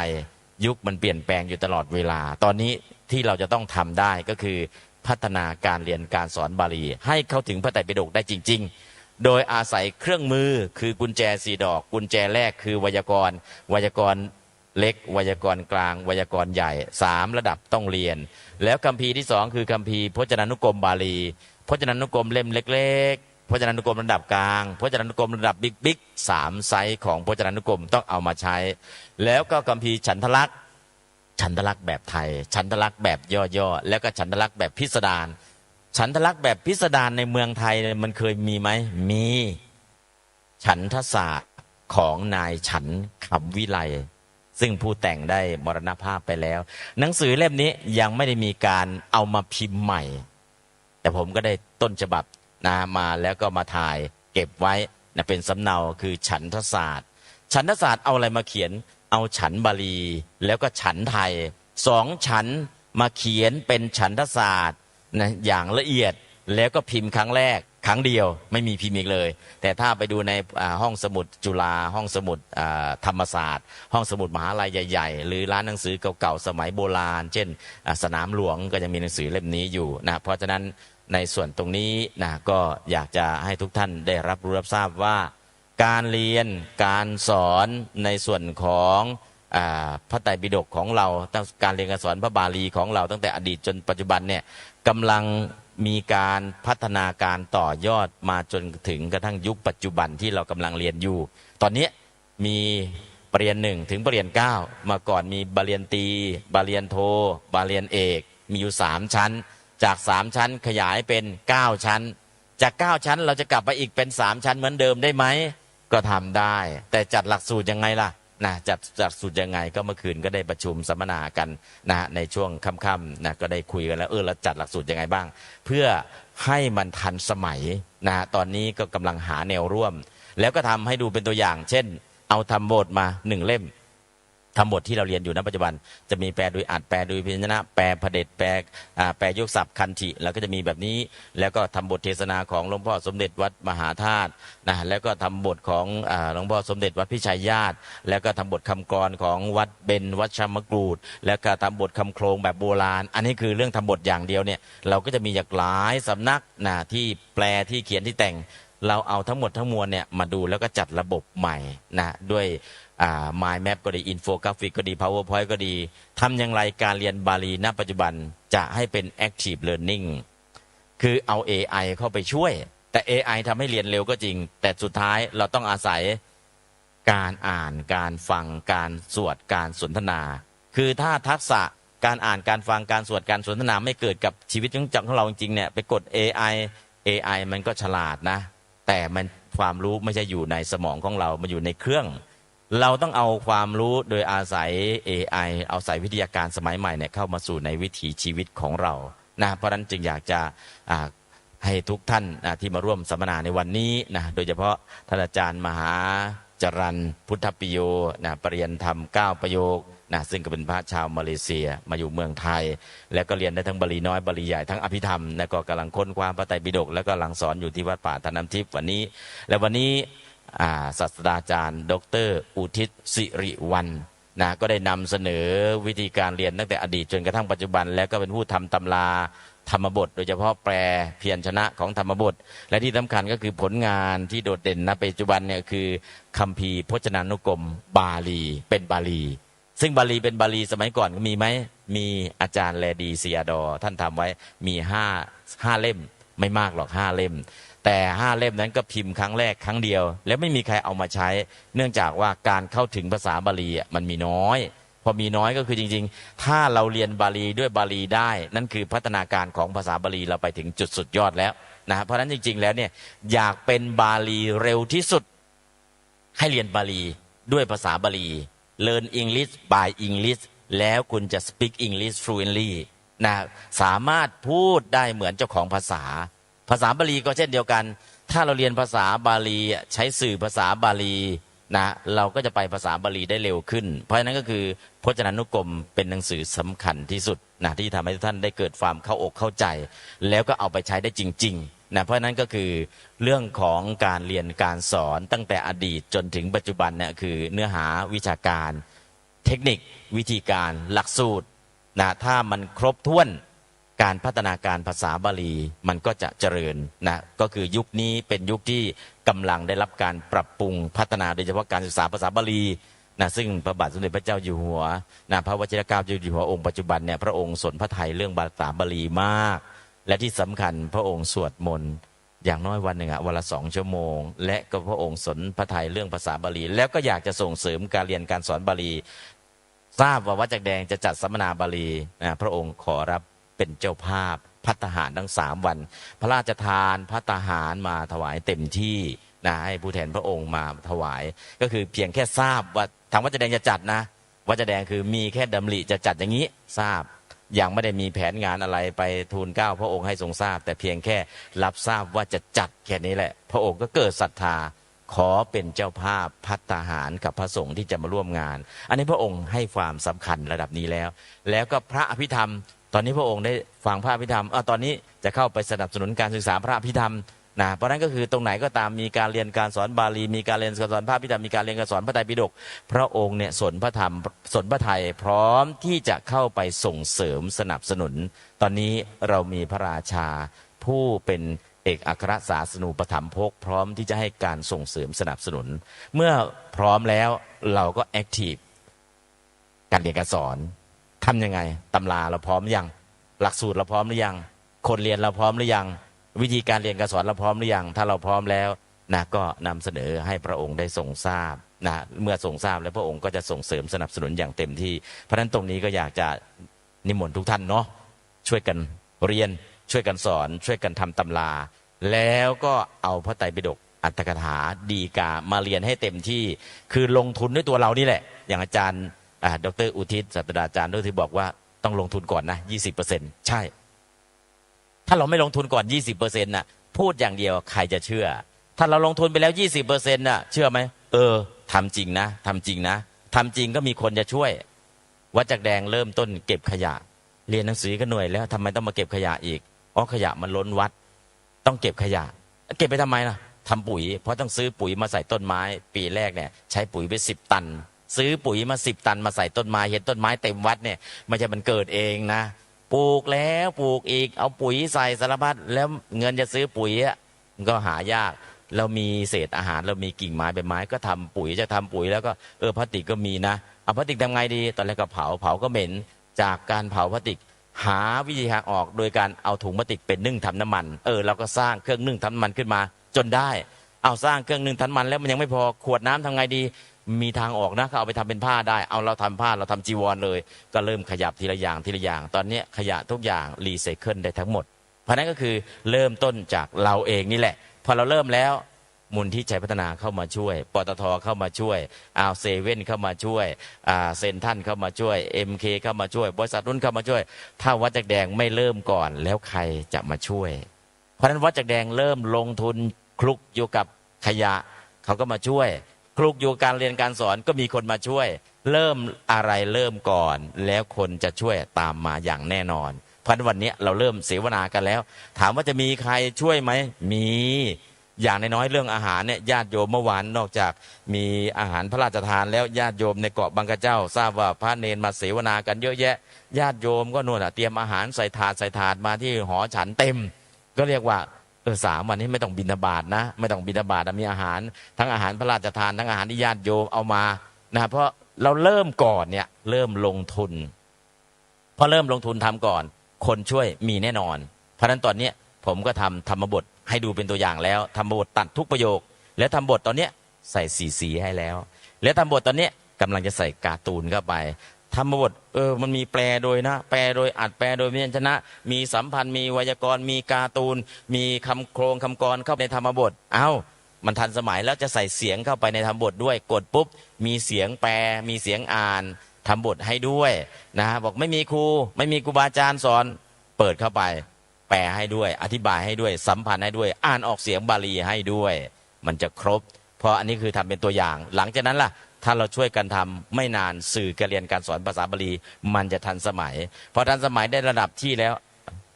ยุคมันเปลี่ยนแปลงอยู่ตลอดเวลาตอนนี้ที่เราจะต้องทำได้ก็คือพัฒนาการเรียนการสอนบาลีให้เข้าถึงพระไตรปิฎกได้จริงๆโดยอาศัยเครื่องมือคือกุญแจ4 ดอกกุญแจแรกคือไวยากรณ์เล็กไวยากรณ์กลางไวยากรณ์ใหญ่3ระดับต้องเรียนแล้วคัมภีร์ที่2คือคัมภีร์พจนานุกรมบาลีพจนานุกรมเล่มเล็กๆพจนานุกรมระดับกลางพจนานุกรมระดับบิ๊ก3ไซส์ของพจนานุกรมต้องเอามาใช้แล้วก็คัมภีร์ฉันทลักษณ์แบบไทยฉันทลักษณ์แบบย่อๆแล้วก็ฉันทลักษณ์แบบพิสดารฉันทลักษณ์แบบพิสดารในเมืองไทยมันเคยมีไหมมีฉันทศาสตร์ของนายฉันคำวิไลซึ่งผู้แต่งได้มรณภาพไปแล้วหนังสือเล่มนี้ยังไม่ได้มีการเอามาพิมพ์ใหม่แต่ผมก็ได้ต้นฉบับนะมาแล้วก็มาถ่ายเก็บไว้นะเป็นสำเนาคือฉันทศาสตร์เอาอะไรมาเขียนเอาฉันบาลีแล้วก็ฉันไทย2ฉันมาเขียนเป็นฉันทศาสตร์นะอย่างละเอียดแล้วก็พิมพ์ครั้งแรกครั้งเดียวไม่มีพิมพ์อีกเลยแต่ถ้าไปดูในห้องสมุดจุฬาห้องสมุดธรรมศาสตร์ห้องสมุดมหาลัยใหญ่ๆหรือร้านหนังสือเก่าๆสมัยโบราณเช่นสนามหลวงก็ยังมีหนังสือเล่มนี้อยู่นะเพราะฉะนั้นในส่วนตรงนี้นะก็อยากจะให้ทุกท่านได้รับรู้รับทราบว่าการเรียนการสอนในส่วนของพระไตรปิฎกของเราการเรียนการสอนพระบาลีของเราตั้งแต่อดีตจนปัจจุบันเนี่ยกำลังมีการพัฒนาการต่อยอดมาจนถึงกระทั่งยุคปัจจุบันที่เรากำลังเรียนอยู่ตอนนี้มีปริญญา1ถึงปริญญา9มาก่อนมีปริญญาตรีปริญญาโทปริญญาเอกมีอยู่3ชั้นจาก3ชั้นขยายเป็น9ชั้นจาก9ชั้นเราจะกลับไปอีกเป็น3ชั้นเหมือนเดิมได้ไหมก็ทำได้แต่จัดหลักสูตรยังไงล่ะนะจัดสูตรยังไงก็เมื่อคืนก็ได้ประชุมสัมมนากันนะในช่วงค่ำๆนะก็ได้คุยกันแล้วเราจัดหลักสูตรยังไงบ้างเพื่อให้มันทันสมัยนะตอนนี้ก็กำลังหาแนวร่วมแล้วก็ทำให้ดูเป็นตัวอย่างเช่นเอาธรรมบทมา1เล่มธรรมบทที่เราเรียนอยู่ณปัจจุบันจะมีแปลโดยอัดแปลโดยพยัญชนะแปลเผด็จแปลยกศัพท์คันธิแล้วก็จะมีแบบนี้แล้วก็ทำบทเทศนาของหลวงพ่อสมเด็จวัดมหาธาตุนะแล้วก็ทำบทของหลวงพ่อสมเด็จวัดพิชัยญาติแล้วก็ทำบทคำกรของวัดเบญวัดชมกรูดแล้วก็ทำบทคำโครงแบบโบราณอันนี้คือเรื่องทำบทอย่างเดียวเนี่ยเราก็จะมีจากหลายสำนักนะที่แปลที่เขียนที่แต่งเราเอาทั้งหมดทั้งมวลเนี่ยมาดูแล้วก็จัดระบบใหม่นะด้วยmind map ก็ดี infographic ก็ดี powerpoint ก็ดีทำอย่างไรการเรียนบาลีณปัจจุบันจะให้เป็น active learning คือเอา AI เข้าไปช่วยแต่ AI ทำให้เรียนเร็วก็จริงแต่สุดท้ายเราต้องอาศัยการอ่านการฟังการสวดการสนทนาคือถ้าทักษะการอ่านการฟังการสวดการสนทนาไม่เกิดกับชีวิตของเราจริงๆเนี่ยไปกด AI มันก็ฉลาดนะแต่มันความรู้ไม่ใช่อยู่ในสมองของเรามันอยู่ในเครื่องเราต้องเอาความรู้โดยอาศัย AI เอาใส่วิทยาการสมัยใหม่เนี่ยเข้ามาสู่ในวิถีชีวิตของเรานะเพราะฉะนั้นจึงอยากจะให้ทุกท่านที่มาร่วมสัมมนาในวันนี้นะโดยเฉพาะท่านอาจารย์มหาจรัญพุทธปิโยนะปริญญาธรรม9ประโยคนะซึ่งก็เป็นพระชาวมาเลเซียมาอยู่เมืองไทยแล้วก็เรียนได้ทั้งบาลีน้อยบาลีใหญ่ทั้งอภิธรรมแล้วก็กำลังค้นคว้าพระไตรปิฎกแล้วก็กำลังสอนอยู่ที่วัดป่าธนน้ำทิพย์วันนี้และวันนี้ศาสตราจารย์ดร.อุทิศสิริวรรณนะก็ได้นำเสนอวิธีการเรียนตั้งแต่อดีตจนกระทั่งปัจจุบันแล้วก็เป็นผู้ทำตำราธรรมบทโดยเฉพาะแปลเพียรชนะของธรรมบทและที่สำคัญก็คือผลงานที่โดดเด่นณปัจจุบันเนี่ยคือคัมภีร์พจนานุกรมบาลีเป็นบาลีซึ่งบาลีเป็นบาลีสมัยก่อนมีไหมมีอาจารย์แลดีเซียดอท่านทำไว้มี5เล่ม ไม่มากหรอก5 เล่มแต่5 เล่มนั้นก็พิมพ์ครั้งแรกครั้งเดียวแล้วไม่มีใครเอามาใช้เนื่องจากว่าการเข้าถึงภาษาบาลีมันมีน้อยพอมีน้อยก็คือจริงๆถ้าเราเรียนบาลีด้วยบาลีได้นั่นคือพัฒนาการของภาษาบาลีเราไปถึงจุดสุดยอดแล้วนะเพราะฉะนั้นจริงๆแล้วเนี่ยอยากเป็นบาลีเร็วที่สุดให้เรียนบาลีด้วยภาษาบาลี Learn English by English แล้วคุณจะ speak English fluently นะสามารถพูดได้เหมือนเจ้าของภาษาบาลีก็เช่นเดียวกันถ้าเราเรียนภาษาบาลีใช้สื่อภาษาบาลีนะเราก็จะไปภาษาบาลีได้เร็วขึ้นเพราะฉะนั้นก็คือพจนานุกรมเป็นหนังสือสำคัญที่สุดนะที่ทำให้ท่านได้เกิดความเข้าอกเข้าใจแล้วก็เอาไปใช้ได้จริงๆนะเพราะนั้นก็คือเรื่องของการเรียนการสอนตั้งแต่อดีตจนถึงปัจจุบันเนี่ยคือเนื้อหาวิชาการเทคนิควิธีการหลักสูตรนะถ้ามันครบถ้วนการพัฒนาการภาษาบาลีมันก็จะเจริญนะก็คือยุคนี้เป็นยุคที่กำลังได้รับการปรับปรุงพัฒนาโดยเฉพาะการศึกษาภาษาบาลีนะซึ่งพระบาทสมเด็จพระเจ้าอยู่หัวนะพระวชิรเกล้าเจ้าอยู่หัวองค์ปัจจุบันเนี่ยพระองค์สนพระทัยเรื่องภาษาบาลีมากและที่สำคัญพระองค์สวดมนต์อย่างน้อยวันหนึ่งวันละ2 ชั่วโมงและก็พระองค์สนพระทัยเรื่องภาษาบาลีแล้วก็อยากจะส่งเสริมการเรียนการสอนบาลีทราบว่าวัดจักรแดงจะจัดสัมมนาบาลีนะพระองค์ขอรับเป็นเจ้าภาพภัตตาหารทั้ง3 วันพระราชทานภัตตาหารมาถวายเต็มที่นะให้ผู้แทนพระองค์มาถวายก็คือเพียงแค่ทราบว่าทางวัดจักรแดงจะจัดนะวัดจักรแดงคือมีแค่ดำริจะจัดอย่างนี้ทราบยังไม่ได้มีแผนงานอะไรไปทูลเกล้าพระองค์ให้ทรงทราบแต่เพียงแค่รับทราบว่าจะจัดแค่นี้แหละพระองค์ก็เกิดศรัทธาขอเป็นเจ้าภาพภัตตาหารกับพระสงฆ์ที่จะมาร่วมงานอันนี้พระองค์ให้ความสำคัญระดับนี้แล้วก็พระอภิธรรมตอนนี้พระองค์ได้ฟังพระอภิธรรมตอนนี้จะเข้าไปสนับสนุนการศึกษาพระอภิธรรมนะเพราะนั้นก็คือตรงไหนก็ตามมีการเรียนการสอนบาลีมีการเรียนการสอนพระอภิธรรมมีการเรียนการสอนพระไตรปิฎกพระองค์เนี่ยสนพระธรรมสนพระทัยพร้อมที่จะเข้าไปส่งเสริมสนับสนุนตอนนี้เรามีพระราชาผู้เป็นเอกอัครศาสนูปถัมภกพร้อมที่จะให้การส่งเสริมสนับสนุนเมื่อพร้อมแล้วเราก็แอคทีฟการเรียนการสอนทำยังไงตำราเราพร้อมหรือยังหลักสูตรเราพร้อมหรือยังคนเรียนเราพร้อมหรือยังวิธีการเรียนการสอนเราพร้อมหรือยังถ้าเราพร้อมแล้วนะก็นำเสนอให้พระองค์ได้ทรงทราบนะเมื่อทรงทราบแล้วพระองค์ก็จะส่งเสริมสนับสนุนอย่างเต็มที่เพราะฉะนั้นตรงนี้ก็อยากจะนิมนต์ทุกท่านเนาะช่วยกันเรียนช่วยกันสอนช่วยกันทำตำราแล้วก็เอาพระไตรปิฎกอัตถกถาดีกามาเรียนให้เต็มที่คือลงทุนด้วยตัวเรานี่แหละอย่างอาจารย์ดร.อุทิศศาสตราจารย์ด้วยที่บอกว่าต้องลงทุนก่อนนะ 20% ใช่ถ้าเราไม่ลงทุนก่อน 20% น่ะพูดอย่างเดียวใครจะเชื่อถ้าเราลงทุนไปแล้ว 20% น่ะเชื่อไหมทำจริงนะทำจริงนะทำจริงก็มีคนจะช่วยวัดจักรแดงเริ่มต้นเก็บขยะเรียนหนังสือก็เหนื่อยแล้วทำไมต้องมาเก็บขยะอีกขยะมันล้นวัดต้องเก็บขยะเก็บไปทำไมล่ะทำปุ๋ยเพราะต้องซื้อปุ๋ยมาใส่ต้นไม้ปีแรกเนี่ยใช้ปุ๋ยไป10 ตันซื้อปุ๋ยมา10 ตันมาใส่ต้นไม้เห็นต้นไม้เต็มวัดเนี่ยไม่ใช่มันเกิดเองนะปลูกแล้วปลูกอีกเอาปุ๋ยใส่สารพัดแล้วเงินจะซื้อปุ๋ยก็หายากเรามีเศษอาหารเรามีกิ่งไม้ใบไม้ก็ทำปุ๋ยจะทำปุ๋ยแล้วก็พลาสติกก็มีนะเอาพลาสติกทำไงดีตอนแรกก็เผาก็เหม็นจากการเผาพลาสติกหาวิธีทางออกโดยการเอาถุงพลาสติกเป็นนึ่งทำน้ำมันเราก็สร้างเครื่องนึ่งทำน้ำมันขึ้นมาจนได้เอาสร้างเครื่องนึ่งทำน้ำมันแล้วมันยังไม่พอขวดน้ำทำไงดีมีทางออกนะเขาเอาไปทำเป็นผ้าได้เอาเราทำผ้าเราทำจีวรเลยก็เริ่มขยับทีละอย่างตอนนี้ขยะทุกอย่างรีไซเคิลได้ทั้งหมดเพราะนั้นก็คือเริ่มต้นจากเราเองนี่แหละพอเราเริ่มแล้วมูลที่ชัยพัฒนาเข้ามาช่วยปตทเข้ามาช่วยเซเว่นเข้ามาช่วยเซนทันเข้ามาช่วย MK เข้ามาช่วยบริษัทนู้นเข้ามาช่วยถ้าวัดจักรแดงไม่เริ่มก่อนแล้วใครจะมาช่วยเพราะฉะนั้นวัดจักรแดงเริ่มลงทุนคลุกอยู่กับขยะเขาก็มาช่วยคลุกอยู่การเรียนการสอนก็มีคนมาช่วยเริ่มอะไรเริ่มก่อนแล้วคนจะช่วยตามมาอย่างแน่นอนเพราะวันนี้เราเริ่มเสวนากันแล้วถามว่าจะมีใครช่วยไหมมีอย่างน้อยๆเรื่องอาหารเนี่ยญาติโยมเมื่อวานนอกจากมีอาหารพระราชทานแล้วญาติโยมในเกาะบางกระเจ้าทราบว่าพระเนรมาเสวนากันเยอะแยะญาติโยมก็นู่นเตรียมอาหารใส่ถาดมาที่หอฉันเต็มก็เรียกว่า3 วันนี้ไม่ต้องบิณฑบาตนะไม่ต้องบิณฑบาตมีอาหารทั้งอาหารพระราชทานทั้งอาหารที่ญาติโยมเอามานะเพราะเราเริ่มก่อนเนี่ยเริ่มลงทุนพอเริ่มลงทุนทำก่อนคนช่วยมีแน่นอนเพราะฉะนั้นตอนนี้ ผมก็ทำธรรมบทให้ดูเป็นตัวอย่างแล้วธรรมบทตัดทุกประโยคแล้วธรรมบทตอนเนี้ยใส่สีให้แล้วแล้วธรรมบทตอนเนี้ยกำลังจะใส่การ์ตูนเข้าไปธรรมบทมันมีแปลโดยนะแปลโดยอัดแปลโดยพยัญชนะมีสัมพันธ์มีไวยากรณ์มีการ์ตูนมีคำโครงคำกรเข้าในธรรมบทมันทันสมัยแล้วจะใส่เสียงเข้าไปในธรรมบทด้วยกดปุ๊บมีเสียงแปลมีเสียงอ่านทำบทให้ด้วยนะบอกไม่มีครูบาอาจารย์สอนเปิดเข้าไปแปลให้ด้วยอธิบายให้ด้วยสัมพันธ์ให้ด้วยอ่านออกเสียงบาลีให้ด้วยมันจะครบเพราะอันนี้คือทำเป็นตัวอย่างหลังจากนั้นล่ะถ้าเราช่วยกันทำไม่นานสื่อการเรียนการสอนภาษาบาลีมันจะทันสมัยพอทันสมัยได้ระดับที่แล้ว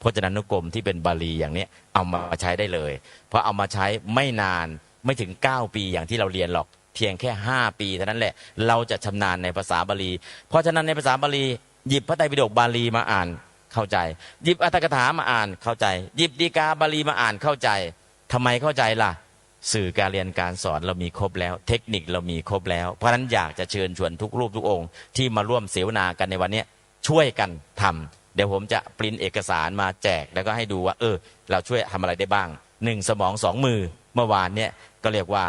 พจนานุกรมที่เป็นบาลีอย่างนี้เอามาใช้ได้เลยเพราะเอามาใช้ไม่นานไม่ถึง9 ปีอย่างที่เราเรียนหรอกเพียงแค่5 ปีเท่านั้นแหละเราจะชำนาญในภาษาบาลีเพราะฉะนั้นในภาษาบาลีหยิบพระไตรปิฎกบาลีมาอ่านเข้าใจหยิบอรรถกถามาอ่านเข้าใจหยิบฎีกาบาลีมาอ่านเข้าใจทำไมเข้าใจล่ะสื่อการเรียนการสอนเรามีครบแล้วเทคนิคเรามีครบแล้วเพราะฉะนั้นอยากจะเชิญชวนทุกรูปทุกองค์ที่มาร่วมเสวนากันในวันนี้ช่วยกันทำเดี๋ยวผมจะปริ้นเอกสารมาแจกแล้วก็ให้ดูว่าเราช่วยทำอะไรได้บ้าง1 สมอง 2 มือเมื่อวานเนี่ยก็เรียกว่า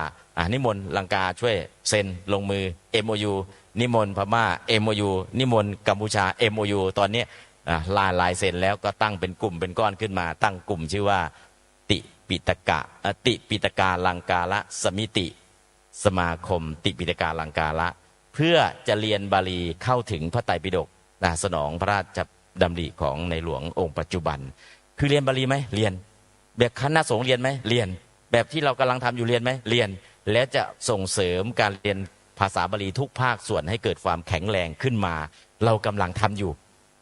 นิมนต์ลังกาช่วยเซ็นลงมือ MOU นิมนต์พม่า MOU นิมนต์กัมพูชา MOU ตอนนี้ลายเซ็นแล้วก็ตั้งเป็นกลุ่มเป็นก้อนขึ้นมาตั้งกลุ่มชื่อว่าติปิตกาลังกาละสมิติสมาคมติปิตกาลังกาละเพื่อจะเรียนบาลีเข้าถึงพระไตรปิฎกสนองพระราชดำริของในหลวงองค์ปัจจุบันคือเรียนบาลีไหมเรียนแบบคณะสงฆ์เรียนไหมเรียนแบบที่เรากำลังทำอยู่เรียนไหมเรียนและจะส่งเสริมการเรียนภาษาบาลีทุกภาคส่วนให้เกิดความแข็งแรงขึ้นมาเรากำลังทำอยู่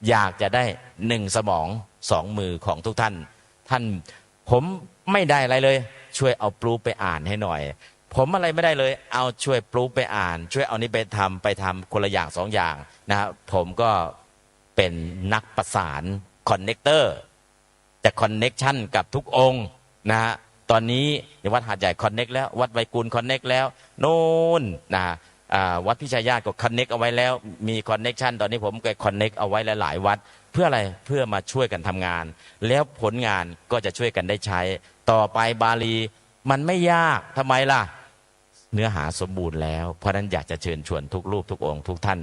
อยากจะได้1 สมอง 2 มือของทุกท่านผมไม่ได้อะไรเลยช่วยเอาปรูฟไปอ่านให้หน่อยผมอะไรไม่ได้เลยเอาช่วยปรูฟไปอ่านช่วยเอานี้ไปทำคนละอย่าง2 อย่างนะครับผมก็เป็นนักประสานคอนเนคเตอร์จะคอนเนคชั่นกับทุกองค์นะฮะตอนนี้วัดหาดใหญ่คอนเนคแล้ววัดไวกุลคอนเนคแล้วโน่นนะวัดพิชัยญาติก็คอนเนคเอาไว้แล้วมีคอนเนคชั่นตอนนี้ผมก็คอนเนคเอาไว้หลายวัดเพื่ออะไรเพื่อมาช่วยกันทำงานแล้วผลงานก็จะช่วยกันได้ใช้ต่อไปบาลีมันไม่ยากทำไมล่ะเนื้อหาสมบูรณ์แล้วเพราะนั้นอยากจะเชิญชวนทุกรูปทุกองค์ทุกท่าน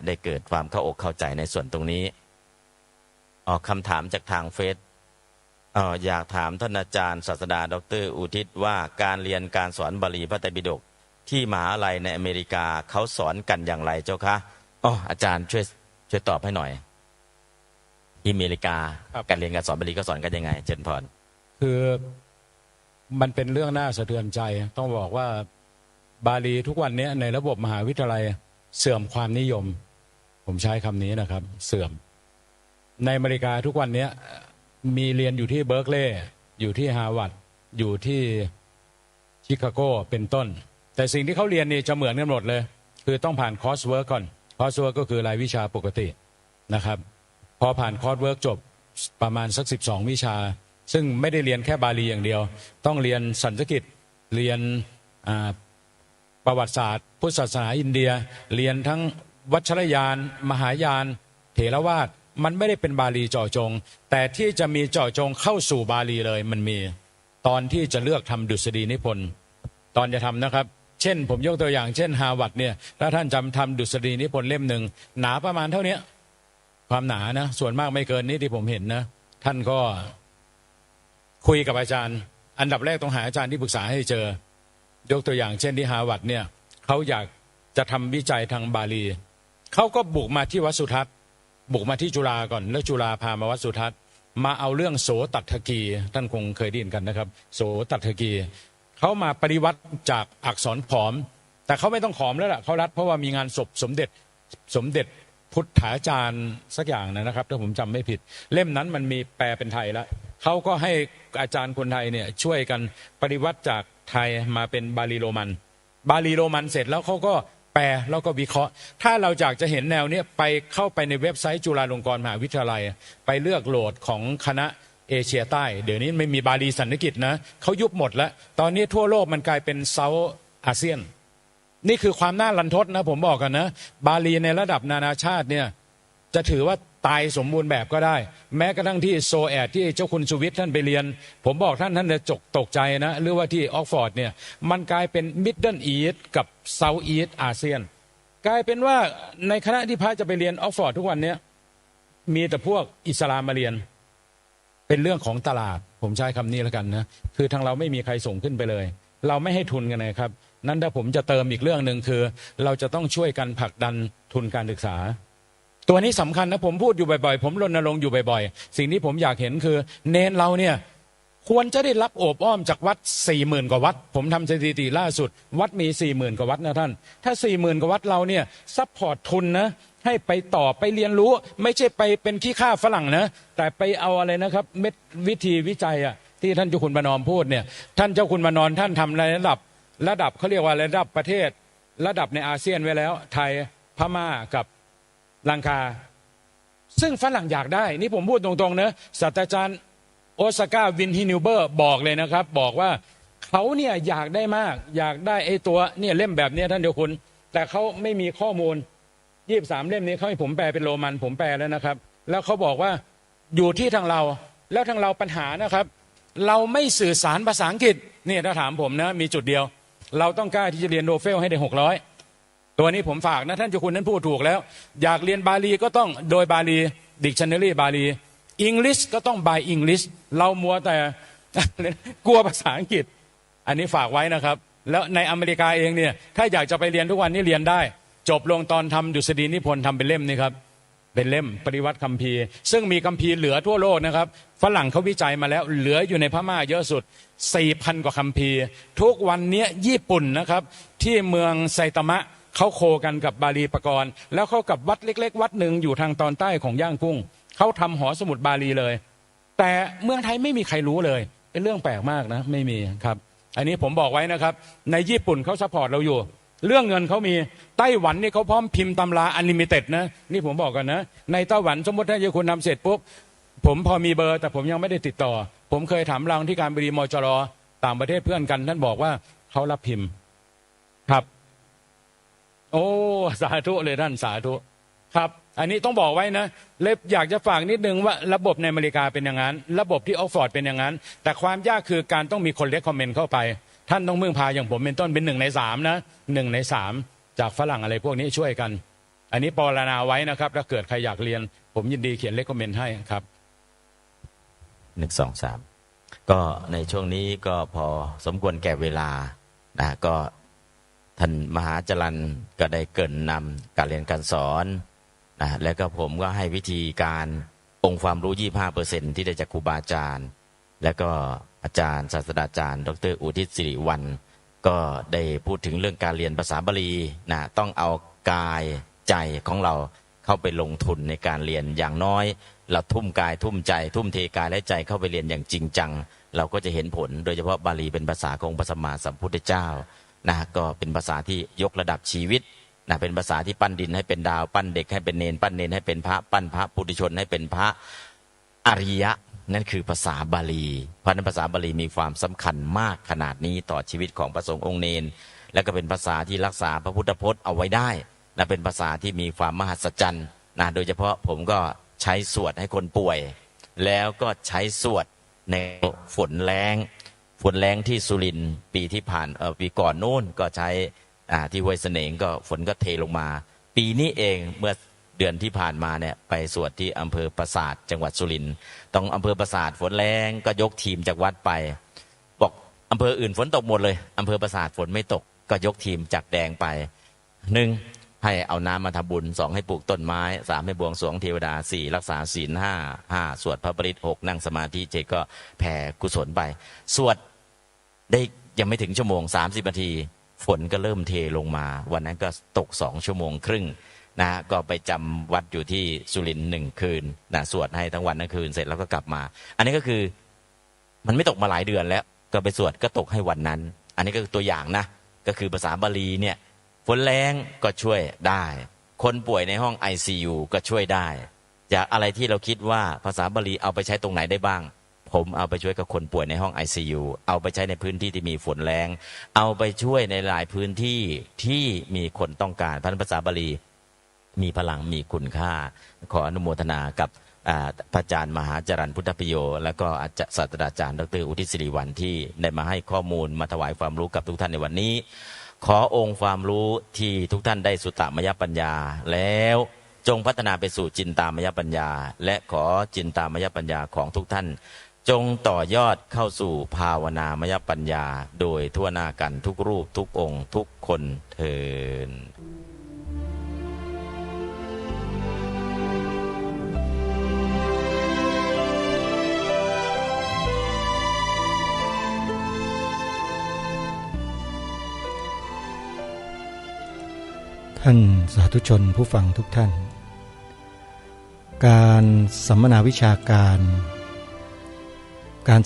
ได้เกิดความเข้าอกเข้าใจในส่วนตรงนี้ออกคำถามจากทางเฟซอยากถามท่านอาจารย์ศาสตราจารย์ดร.อุทิศว่าการเรียนการสอนบาลีพระไตรปิฎกที่มหาลัยในอเมริกาเขาสอนกันอย่างไรเจ้าคะอาจารย์ช่วยตอบให้หน่อยที่อเมริกาการเรียนการสอนบาลีเขาสอนกันยังไงเจนพรคือมันเป็นเรื่องน่าสะเทือนใจต้องบอกว่าบาลีทุกวันนี้ในระบบมหาวิทยาลัยเสื่อมความนิยมผมใช้คำนี้นะครับเสื่อมในอเมริกาทุกวันนี้มีเรียนอยู่ที่เบิร์กลีย์อยู่ที่ฮาร์วาร์ดอยู่ที่ชิคาโกเป็นต้นแต่สิ่งที่เขาเรียนนี่จะเหมือนกันหมดเลยคือต้องผ่านคอร์สเวิร์กก่อนคอร์สเวิร์กก็คือรายวิชาปกตินะครับพอผ่านคอร์สเวิร์กจบประมาณสัก12 วิชาซึ่งไม่ได้เรียนแค่บาลีอย่างเดียวต้องเรียนสันสกฤตเรียนประวัติศาสตร์พุทธศาสนาอินเดียเรียนทั้งวัชรยานมหายานเถรวาทมันไม่ได้เป็นบาลีเจาะจงแต่ที่จะมีเจาะจงเข้าสู่บาลีเลยมันมีตอนที่จะเลือกทำดุษฎีนิพนธ์ตอนจะทำนะครับเช่นผมยกตัวอย่างเช่นฮาร์วาร์ดเนี่ยถ้าท่านจำทำดุษฎีนิพนธ์เล่มหนึ่งหนาประมาณเท่านี้ความหนานะส่วนมากไม่เกินนี้ที่ผมเห็นนะท่านก็คุยกับอาจารย์อันดับแรกต้องหาอาจารย์ที่ปรึกษาให้เจอยกตัวอย่างเช่นที่ฮาร์วาร์ดเนี่ยเขาอยากจะทำวิจัยทางบาลีเขาก็บุกมาที่วัดสุทัศน์บุกมาที่จุฬาก่อนแล้วจุฬาพามาวัดสุทัศน์มาเอาเรื่องโสตัทกีท่านคงเคยได้ยินกันนะครับโสตัทกีเขามาปฏิวัติจากอักษรขอมแต่เขาไม่ต้องขอมแล้วล่ะเขารัดเพราะว่ามีงานศพสมเด็จพุทธาจารย์สักอย่างนะครับถ้าผมจำไม่ผิดเล่มนั้นมันมีแปลเป็นไทยแล้วเขาก็ให้อาจารย์คนไทยเนี่ยช่วยกันปฏิวัติจากไทยมาเป็นบาลีโรมันเสร็จแล้วเขาก็แปลแล้วก็วิเคราะห์ถ้าเราอยากจะเห็นแนวนี้ไปเข้าไปในเว็บไซต์จุฬาลงกรณ์มหาวิทยาลัยไปเลือกโหลดของคณะเอเชียใต้เดี๋ยวนี้ไม่มีบาลีสันสกฤตนะเขายุบหมดแล้วตอนนี้ทั่วโลกมันกลายเป็นเซาท์อาเซียนนี่คือความน่ารันทดนะผมบอกกันนะบาลีในระดับนานาชาติเนี่ย จะถือว่าตายสมบูรณ์แบบก็ได้แม้กระทั่งที่โซแอดที่เจ้าคุณสุวิทย์ท่านไปเรียนผมบอกท่านจะตกใจนะหรือว่าที่ออกฟอร์ดเนี่ยมันกลายเป็นมิดเดิลอีสต์กับเซาท์อีสต์อาเซียนกลายเป็นว่าในคณะที่พระจะไปเรียนออกฟอร์ดทุกวันนี้มีแต่พวกอิสลามมาเรียนเป็นเรื่องของตลาดผมใช้คำนี้แล้วกันนะคือทางเราไม่มีใครส่งขึ้นไปเลยเราไม่ให้ทุนกันนะครับนั้นถ้าผมจะเติมอีกเรื่องหนึ่งคือเราจะต้องช่วยกันผลักดันทุนการศึกษาตัวนี้สำคัญนะผมพูดอยู่บ่อยๆผมรณรงค์อยู่บ่อยๆสิ่งที่ผมอยากเห็นคือเนนเราเนี่ยควรจะได้รับโอบอ้อมจากวัด 40,000 กว่าวัดผมทำสถิติล่าสุดวัดมี 40,000 กว่าวัดนะท่านถ้า 40,000 กว่าวัดเราเนี่ยซัพพอร์ตทุนนะให้ไปต่อไปเรียนรู้ไม่ใช่ไปเป็นขี้ข้าฝรั่งนะแต่ไปเอาอะไรนะครับเม็ดวิธีวิจัยอะที่ท่านเจ้าคุณประนอมพูดเนี่ยท่านเจ้าคุณประนอมท่านทำในระดับเขาเรียกว่าระดับประเทศระดับในอาเซียนไว้แล้วไทยพม่ากับลังกาซึ่งฝรั่งอยากได้นี่ผมพูดตรงๆนะศาสตราจารย์โอซาก้าวินฮินิวเบอร์บอกเลยนะครับบอกว่าเขาเนี่ยอยากได้มากอยากได้ไอ้ตัวเนี่ยเล่มแบบนี้ท่านเจ้าคุณแต่เขาไม่มีข้อมูล23เล่มนี้เขาให้ผมแปลเป็นโรมันผมแปลแล้วนะครับแล้วเขาบอกว่าอยู่ที่ทางเราแล้วทางเราปัญหานะครับเราไม่สื่อสารภาษาอังกฤษเนี่ยถ้าถามผมนะมีจุดเดียวเราต้องกล้าที่จะเรียนโดเฟลให้ได้600ตัวนี้ผมฝากนะท่านเจ้าคุณนั้นพูดถูกแล้วอยากเรียนบาลีก็ต้องโดยบาลีดิกชันนารีบาลีอังกฤษก็ต้องบายอังกฤษเรามัวแต่ กลัวภาษาอังกฤษอันนี้ฝากไว้นะครับแล้วในอเมริกาเองเนี่ยถ้าอยากจะไปเรียนทุกวันนี้เรียนได้จบลงตอนทำดุษฎีนิพนธ์ทำเป็นเล่มนี่ครับเป็นเล่มปริวัติคัมภีร์ซึ่งมีคัมภีร์เหลือทั่วโลกนะครับฝรั่งเขาวิจัยมาแล้วเหลืออยู่ในพม่าเยอะสุด 4,000 กว่าคัมภีร์ทุกวันนี้ญี่ปุ่นนะครับที่เมืองไซตามะเขาโคกันกับบาลีปกรณ์แล้วเขากับวัดเล็กๆวัดหนึ่งอยู่ทางตอนใต้ของย่างกุ้งเขาทำหอสมุดบาลีเลยแต่เมืองไทยไม่มีใครรู้เลยเป็นเรื่องแปลกมากนะไม่มีครับอันนี้ผมบอกไว้นะครับในญี่ปุ่นเขาซัพพอร์ตเราอยู่เรื่องเงินเขามีไต้หวันนี่เขาพร้อมพิมพ์ตำราอลิมิเต็ดนะนี่ผมบอกกันนะในไต้หวันสมมติถ้าเจ้าคุณนำเสร็จปุ๊บผมพอมีเบอร์แต่ผมยังไม่ได้ติดต่อผมเคยถามรองที่การบดีมจรต่างประเทศเพื่อนกันท่านบอกว่าเขารับพิมพ์ครับโอ้สาธุเลยท่านสาธุครับอันนี้ต้องบอกไว้นะเลยอยากจะฝากนิดนึงว่าระบบในอเมริกาเป็นอย่างนั้นระบบที่ออกฟอร์ดเป็นอย่างนั้นแต่ความยากคือการต้องมีคนเรคคอมเมนต์เข้าไปท่านต้องพึ่งพาอย่างผมเป็นต้นเป็น1 ใน 3นะ1 ใน 3จากฝรั่งอะไรพวกนี้ช่วยกันอันนี้ปรารณาไว้นะครับถ้าเกิดใครอยากเรียนผมยินดีเขียนเรคคอมเมนต์ให้ครับ1 2 3ก็ในช่วงนี้ก็พอสมควรแก่เวลานะก็ท่านมหาจรัญก็ได้เกริ่นนำการเรียนการสอนนะแล้วก็ผมก็ให้วิธีการองค์ความรู้ 25% ที่ได้จากครูบาอาจารย์แล้วก็อาจารย์ศาสตราจารย์ดร.อุทิศสิริวัลย์ก็ได้พูดถึงเรื่องการเรียนภาษาบาลีนะต้องเอากายใจของเราเข้าไปลงทุนในการเรียนอย่างน้อยเราทุ่มกายทุ่มใจทุ่มเทกายและใจเข้าไปเรียนอย่างจริงจังเราก็จะเห็นผลโดยเฉพาะบาลีเป็นภาษาของพระสัมมาสัมพุทธเจ้านะก็เป็นภาษาที่ยกระดับชีวิตนะเป็นภาษาที่ปั้นดินให้เป็นดาวปั้นเด็กให้เป็นเนนปั้นเนนให้เป็นพระปั้นพระปุถุชนให้เป็นพระอริยะนั่นคือภาษาบาลีเพราะนั้นภาษาบาลีมีความสำคัญมากขนาดนี้ต่อชีวิตของพระสงฆ์องค์เนนและก็เป็นภาษาที่รักษาพระพุทธพจน์เอาไว้ได้และเป็นภาษาที่มีความมหัศจรรย์นะโดยเฉพาะผมก็ใช้สวดให้คนป่วยแล้วก็ใช้สวดในฝนแล้งที่สุรินทร์ปีที่ผ่านปีก่อนโน้นก็ใช้ที่ห้วยเสน่ห์ก็ฝนก็เทลงมาปีนี้เองเมื่อเดือนที่ผ่านมาเนี่ยไปสวดที่อำเภอปราสาทจังหวัดสุรินทร์ตรงอำเภอปราสาทฝนแรงก็ยกทีมจากวัดไปบอกอำเภออื่นฝนตกหมดเลยอำเภอปราสาทฝนไม่ตกก็ยกทีมจากแดงไป1ให้เอาน้ำมาทำบุญ2ให้ปลูกต้นไม้3ให้บวงสรวงเทวดา4รักษาศีล5สวดพระปริต6นั่งสมาธิ7ก็แผ่กุศลไปสวดได้ยังไม่ถึงชั่วโมง30 นาทีฝนก็เริ่มเทลงมาวันนั้นก็ตก2 ชั่วโมงครึ่งนะก็ไปจำวัดอยู่ที่สุรินทร์1 คืนนะสวดให้ทั้งวันทั้งคืนเสร็จแล้วก็กลับมาอันนี้ก็คือมันไม่ตกมาหลายเดือนแล้วก็ไปสวดก็ตกให้วันนั้นอันนี้ก็คือตัวอย่างนะก็คือภาษาบาลีเนี่ยฝนแรงก็ช่วยได้คนป่วยในห้อง ICU ก็ช่วยได้จากอะไรที่เราคิดว่าภาษาบาลีเอาไปใช้ตรงไหนได้บ้างผมเอาไปช่วยกับคนป่วยในห้อง ICU เอาไปใช้ในพื้นที่ที่มีฝนแรงเอาไปช่วยในหลายพื้นที่ที่มีคนต้องการภาษาบาลี มีพลังมีคุณค่าขออนุโมทนากับพระอาจารย์มหาจรัญพุทธพโยและก็ศาสตราจารย์ดร.อุทิศสิริวัลย์ที่ได้มาให้ข้อมูลมาถวายความรู้กับทุกท่านในวันนี้ขอองค์ความรู้ที่ทุกท่านได้สุตตมยปัญญาแล้วจงพัฒนาไปสู่จินตามยปัญญาและขอจินตามยปัญญาของทุกท่านจงต่อยอดเข้าสู่ภาวนามยปัญญาโดยทั่วหน้ากันทุกรูปทุกองค์ทุกคนเทอญท่านสาธุชนผู้ฟังทุกท่านการสัมมนาวิชาการ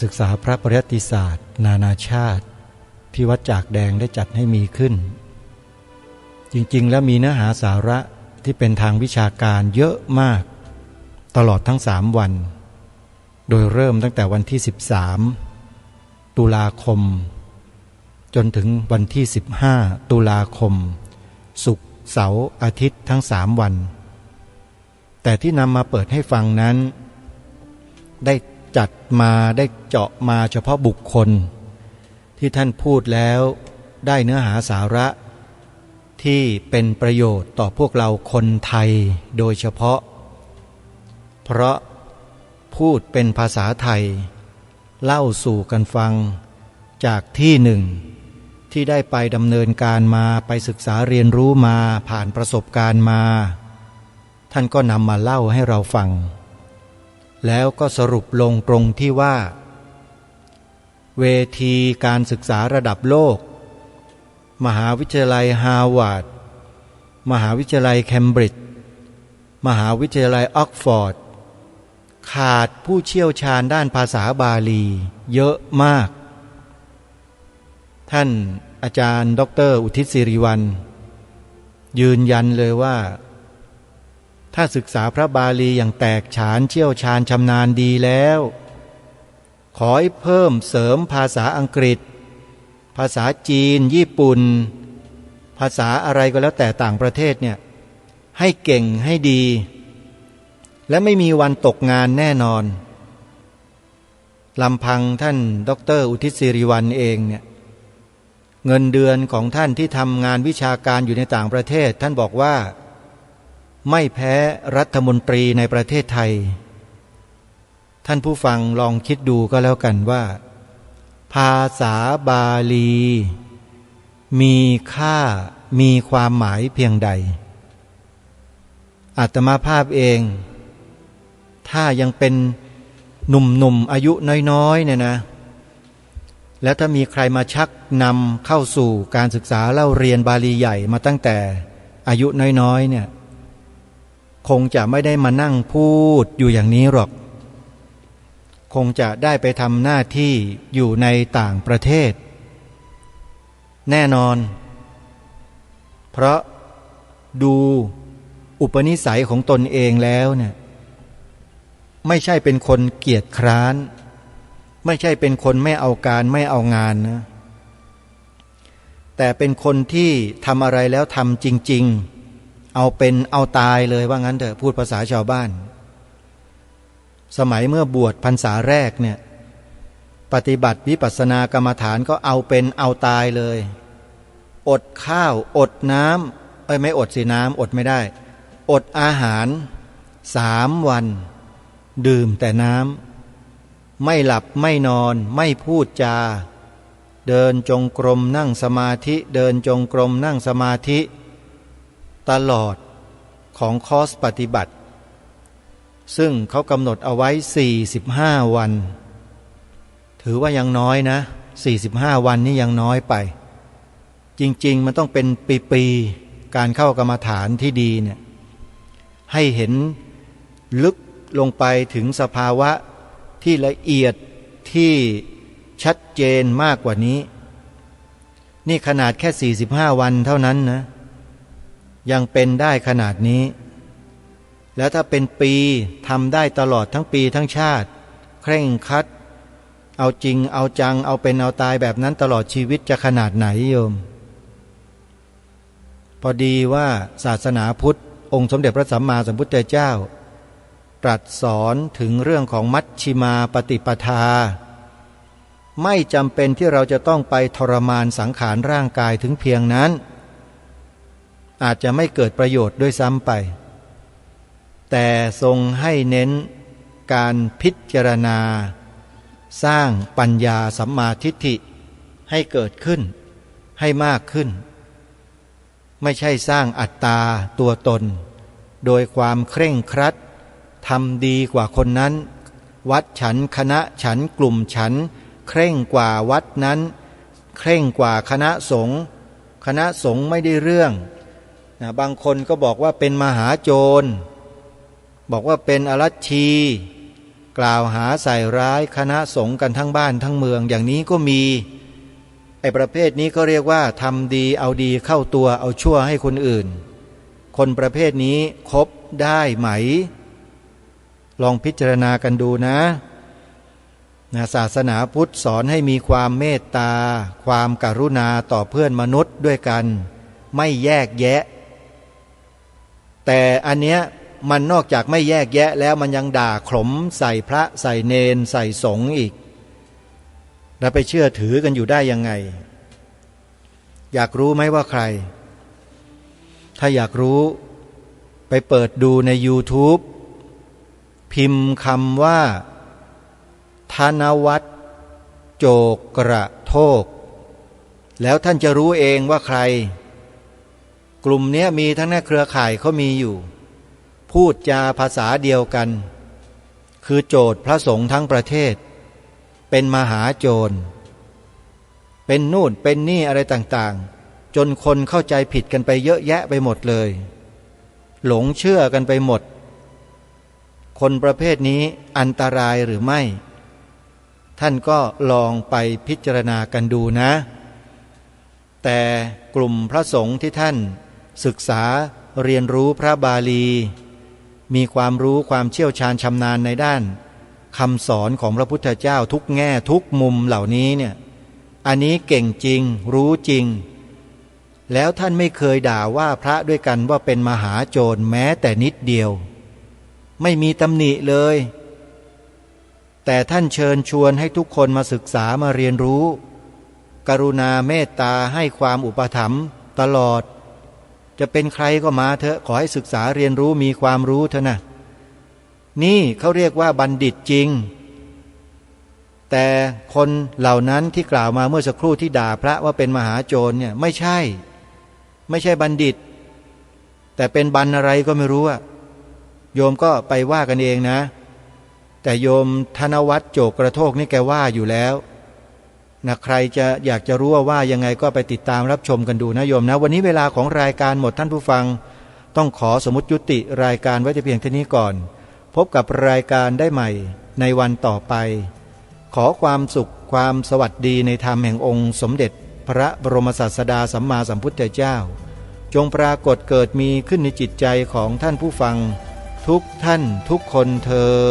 ศึกษาพระปริยัติศาสตร์นานาชาติที่วัดจากแดงได้จัดให้มีขึ้นจริงๆแล้วมีเนื้อหาสาระที่เป็นทางวิชาการเยอะมากตลอดทั้ง3วันโดยเริ่มตั้งแต่วันที่13ตุลาคมจนถึงวันที่15ตุลาคมศุกร์เสาร์อาทิตย์ทั้ง3วันแต่ที่นำมาเปิดให้ฟังนั้นได้จัดมาได้เจาะมาเฉพาะบุคคลที่ท่านพูดแล้วได้เนื้อหาสาระที่เป็นประโยชน์ต่อพวกเราคนไทยโดยเฉพาะเพราะพูดเป็นภาษาไทยเล่าสู่กันฟังจากที่หนึ่งที่ได้ไปดำเนินการมาไปศึกษาเรียนรู้มาผ่านประสบการณ์มาท่านก็นำมาเล่าให้เราฟังแล้วก็สรุปลงตรงที่ว่าเวทีการศึกษาระดับโลกมหาวิทยาลัยฮาร์วาร์ดมหาวิทยาลัยเคมบริดจ์มหาวิทยาลัยออกฟอร์ดขาดผู้เชี่ยวชาญด้านภาษาบาลีเยอะมากท่านอาจารย์ดร.อุทิศสิริวัลย์ยืนยันเลยว่าถ้าศึกษาพระบาลีอย่างแตกฉานเชี่ยวชาญชำนาญดีแล้วขอให้เพิ่มเสริมภาษาอังกฤษภาษาจีนญี่ปุ่นภาษาอะไรก็แล้วแต่ต่างประเทศเนี่ยให้เก่งให้ดีและไม่มีวันตกงานแน่นอนลำพังท่านดร.อุทิศสิริวัลย์เองเนี่ยเงินเดือนของท่านที่ทำงานวิชาการอยู่ในต่างประเทศท่านบอกว่าไม่แพ้รัฐมนตรีในประเทศไทยท่านผู้ฟังลองคิดดูก็แล้วกันว่าภาษาบาลีมีค่ามีความหมายเพียงใดอาตมาภาพเองถ้ายังเป็นหนุ่มๆอายุน้อยๆเนี่ยนะแล้วถ้ามีใครมาชักนำเข้าสู่การศึกษาเล่าเรียนบาลีใหญ่มาตั้งแต่อายุน้อยๆเนี่ยคงจะไม่ได้มานั่งพูดอยู่อย่างนี้หรอกคงจะได้ไปทำหน้าที่อยู่ในต่างประเทศแน่นอนเพราะดูอุปนิสัยของตนเองแล้วเนี่ยไม่ใช่เป็นคนเกียจคร้านไม่ใช่เป็นคนไม่เอาการไม่เอางานนะแต่เป็นคนที่ทำอะไรแล้วทำจริงๆเอาเป็นเอาตายเลยว่างั้นเถอะพูดภาษาชาวบ้านสมัยเมื่อบวชพรรษาแรกเนี่ยปฏิบัติวิปัสสนากรรมฐานก็เอาเป็นเอาตายเลยอดข้าวอดน้ำไม่อดสิน้ำอดไม่ได้อดอาหาร3 วันดื่มแต่น้ำไม่หลับไม่นอนไม่พูดจาเดินจงกรมนั่งสมาธิเดินจงกรมนั่งสมาธิตลอดของคอร์สปฏิบัติซึ่งเขากำหนดเอาไว้45 วันถือว่ายังน้อยนะ45 วันนี่ยังน้อยไปจริงๆมันต้องเป็นปีๆการเข้ากรรมฐานที่ดีเนี่ยให้เห็นลึกลงไปถึงสภาวะที่ละเอียดที่ชัดเจนมากกว่านี้นี่ขนาดแค่45 วันเท่านั้นนะยังเป็นได้ขนาดนี้แล้วถ้าเป็นปีทำได้ตลอดทั้งปีทั้งชาติเคร่งครัดเอาจริงเอาจังเอาเป็นเอาตายแบบนั้นตลอดชีวิตจะขนาดไหนโยมพอดีว่าศาสนาพุทธ องค์สมเด็จพระสัมมาสัมพุทธเจ้าตรัสสอนถึงเรื่องของมัชฌิมาปฏิปทาไม่จำเป็นที่เราจะต้องไปทรมานสังขารร่างกายถึงเพียงนั้นอาจจะไม่เกิดประโยชน์ด้วยซ้ำไปแต่ทรงให้เน้นการพิจารณาสร้างปัญญาสัมมาทิฏฐิให้เกิดขึ้นให้มากขึ้นไม่ใช่สร้างอัตตาตัวตนโดยความเคร่งครัดทำดีกว่าคนนั้นวัดฉันคณะฉันกลุ่มฉันเคร่งกว่าวัดนั้นเคร่งกว่าคณะสงฆ์คณะสงฆ์ไม่ได้เรื่องบางคนก็บอกว่าเป็นมหาโจรบอกว่าเป็นอรัชชีกล่าวหาใส่ร้ายคณะสงฆ์กันทั้งบ้านทั้งเมืองอย่างนี้ก็มีไอ้ประเภทนี้ก็เรียกว่าทำดีเอาดีเข้าตัวเอาชั่วให้คนอื่นคนประเภทนี้คบได้ไหมลองพิจารณากันดูนะศาสนาพุทธสอนให้มีความเมตตาความกรุณาต่อเพื่อนมนุษย์ด้วยกันไม่แยกแยะแต่อันเนี้ยมันนอกจากไม่แยกแยะแล้วมันยังด่าขลมใส่พระใส่เนนใส่สงฆ์อีกแล้วไปเชื่อถือกันอยู่ได้ยังไงอยากรู้ไหมว่าใครถ้าอยากรู้ไปเปิดดูใน YouTube พิมพ์คำว่าธนวัฒน์โจกระโทกแล้วท่านจะรู้เองว่าใครกลุ่มนี้มีทั้งในเครือข่ายเขามีอยู่พูดจาภาษาเดียวกันคือโจทย์พระสงฆ์ทั้งประเทศเป็นมหาโจรเป็นนู่นเป็นนี่อะไรต่างๆจนคนเข้าใจผิดกันไปเยอะแยะไปหมดเลยหลงเชื่อกันไปหมดคนประเภทนี้อันตรายหรือไม่ท่านก็ลองไปพิจารณากันดูนะแต่กลุ่มพระสงฆ์ที่ท่านศึกษาเรียนรู้พระบาลีมีความรู้ความเชี่ยวชาญชำนาญในด้านคำสอนของพระพุทธเจ้าทุกแง่ทุกมุมเหล่านี้เนี่ยอันนี้เก่งจริงรู้จริงแล้วท่านไม่เคยด่าว่าพระด้วยกันว่าเป็นมหาโจรแม้แต่นิดเดียวไม่มีตำหนิเลยแต่ท่านเชิญชวนให้ทุกคนมาศึกษามาเรียนรู้กรุณาเมตตาให้ความอุปถัมภ์ตลอดจะเป็นใครก็มาเถอะขอให้ศึกษาเรียนรู้มีความรู้เถอะนะนี่เขาเรียกว่าบัณฑิตจริงแต่คนเหล่านั้นที่กล่าวมาเมื่อสักครู่ที่ด่าพระว่าเป็นมหาโจรเนี่ยไม่ใช่บัณฑิตแต่เป็นบัณอะไรก็ไม่รู้อะโยมก็ไปว่ากันเองนะแต่โยมธนวัฒน์โจกระโทกนี่แกว่าอยู่แล้วนะใครจะอยากจะรู้ว่ายังไงก็ไปติดตามรับชมกันดูนะโยมนะวันนี้เวลาของรายการหมดท่านผู้ฟังต้องขอสมมุติยุติรายการไว้แต่เพียงเท่านี้ก่อนพบกับรายการได้ใหม่ในวันต่อไปขอความสุขความสวัสดีในธรรมแห่งองค์สมเด็จพระบรมศาสดาสัมมาสัมพุทธเจ้าจงปรากฏเกิดมีขึ้นในจิตใจของท่านผู้ฟังทุกท่านทุกคนเทอญ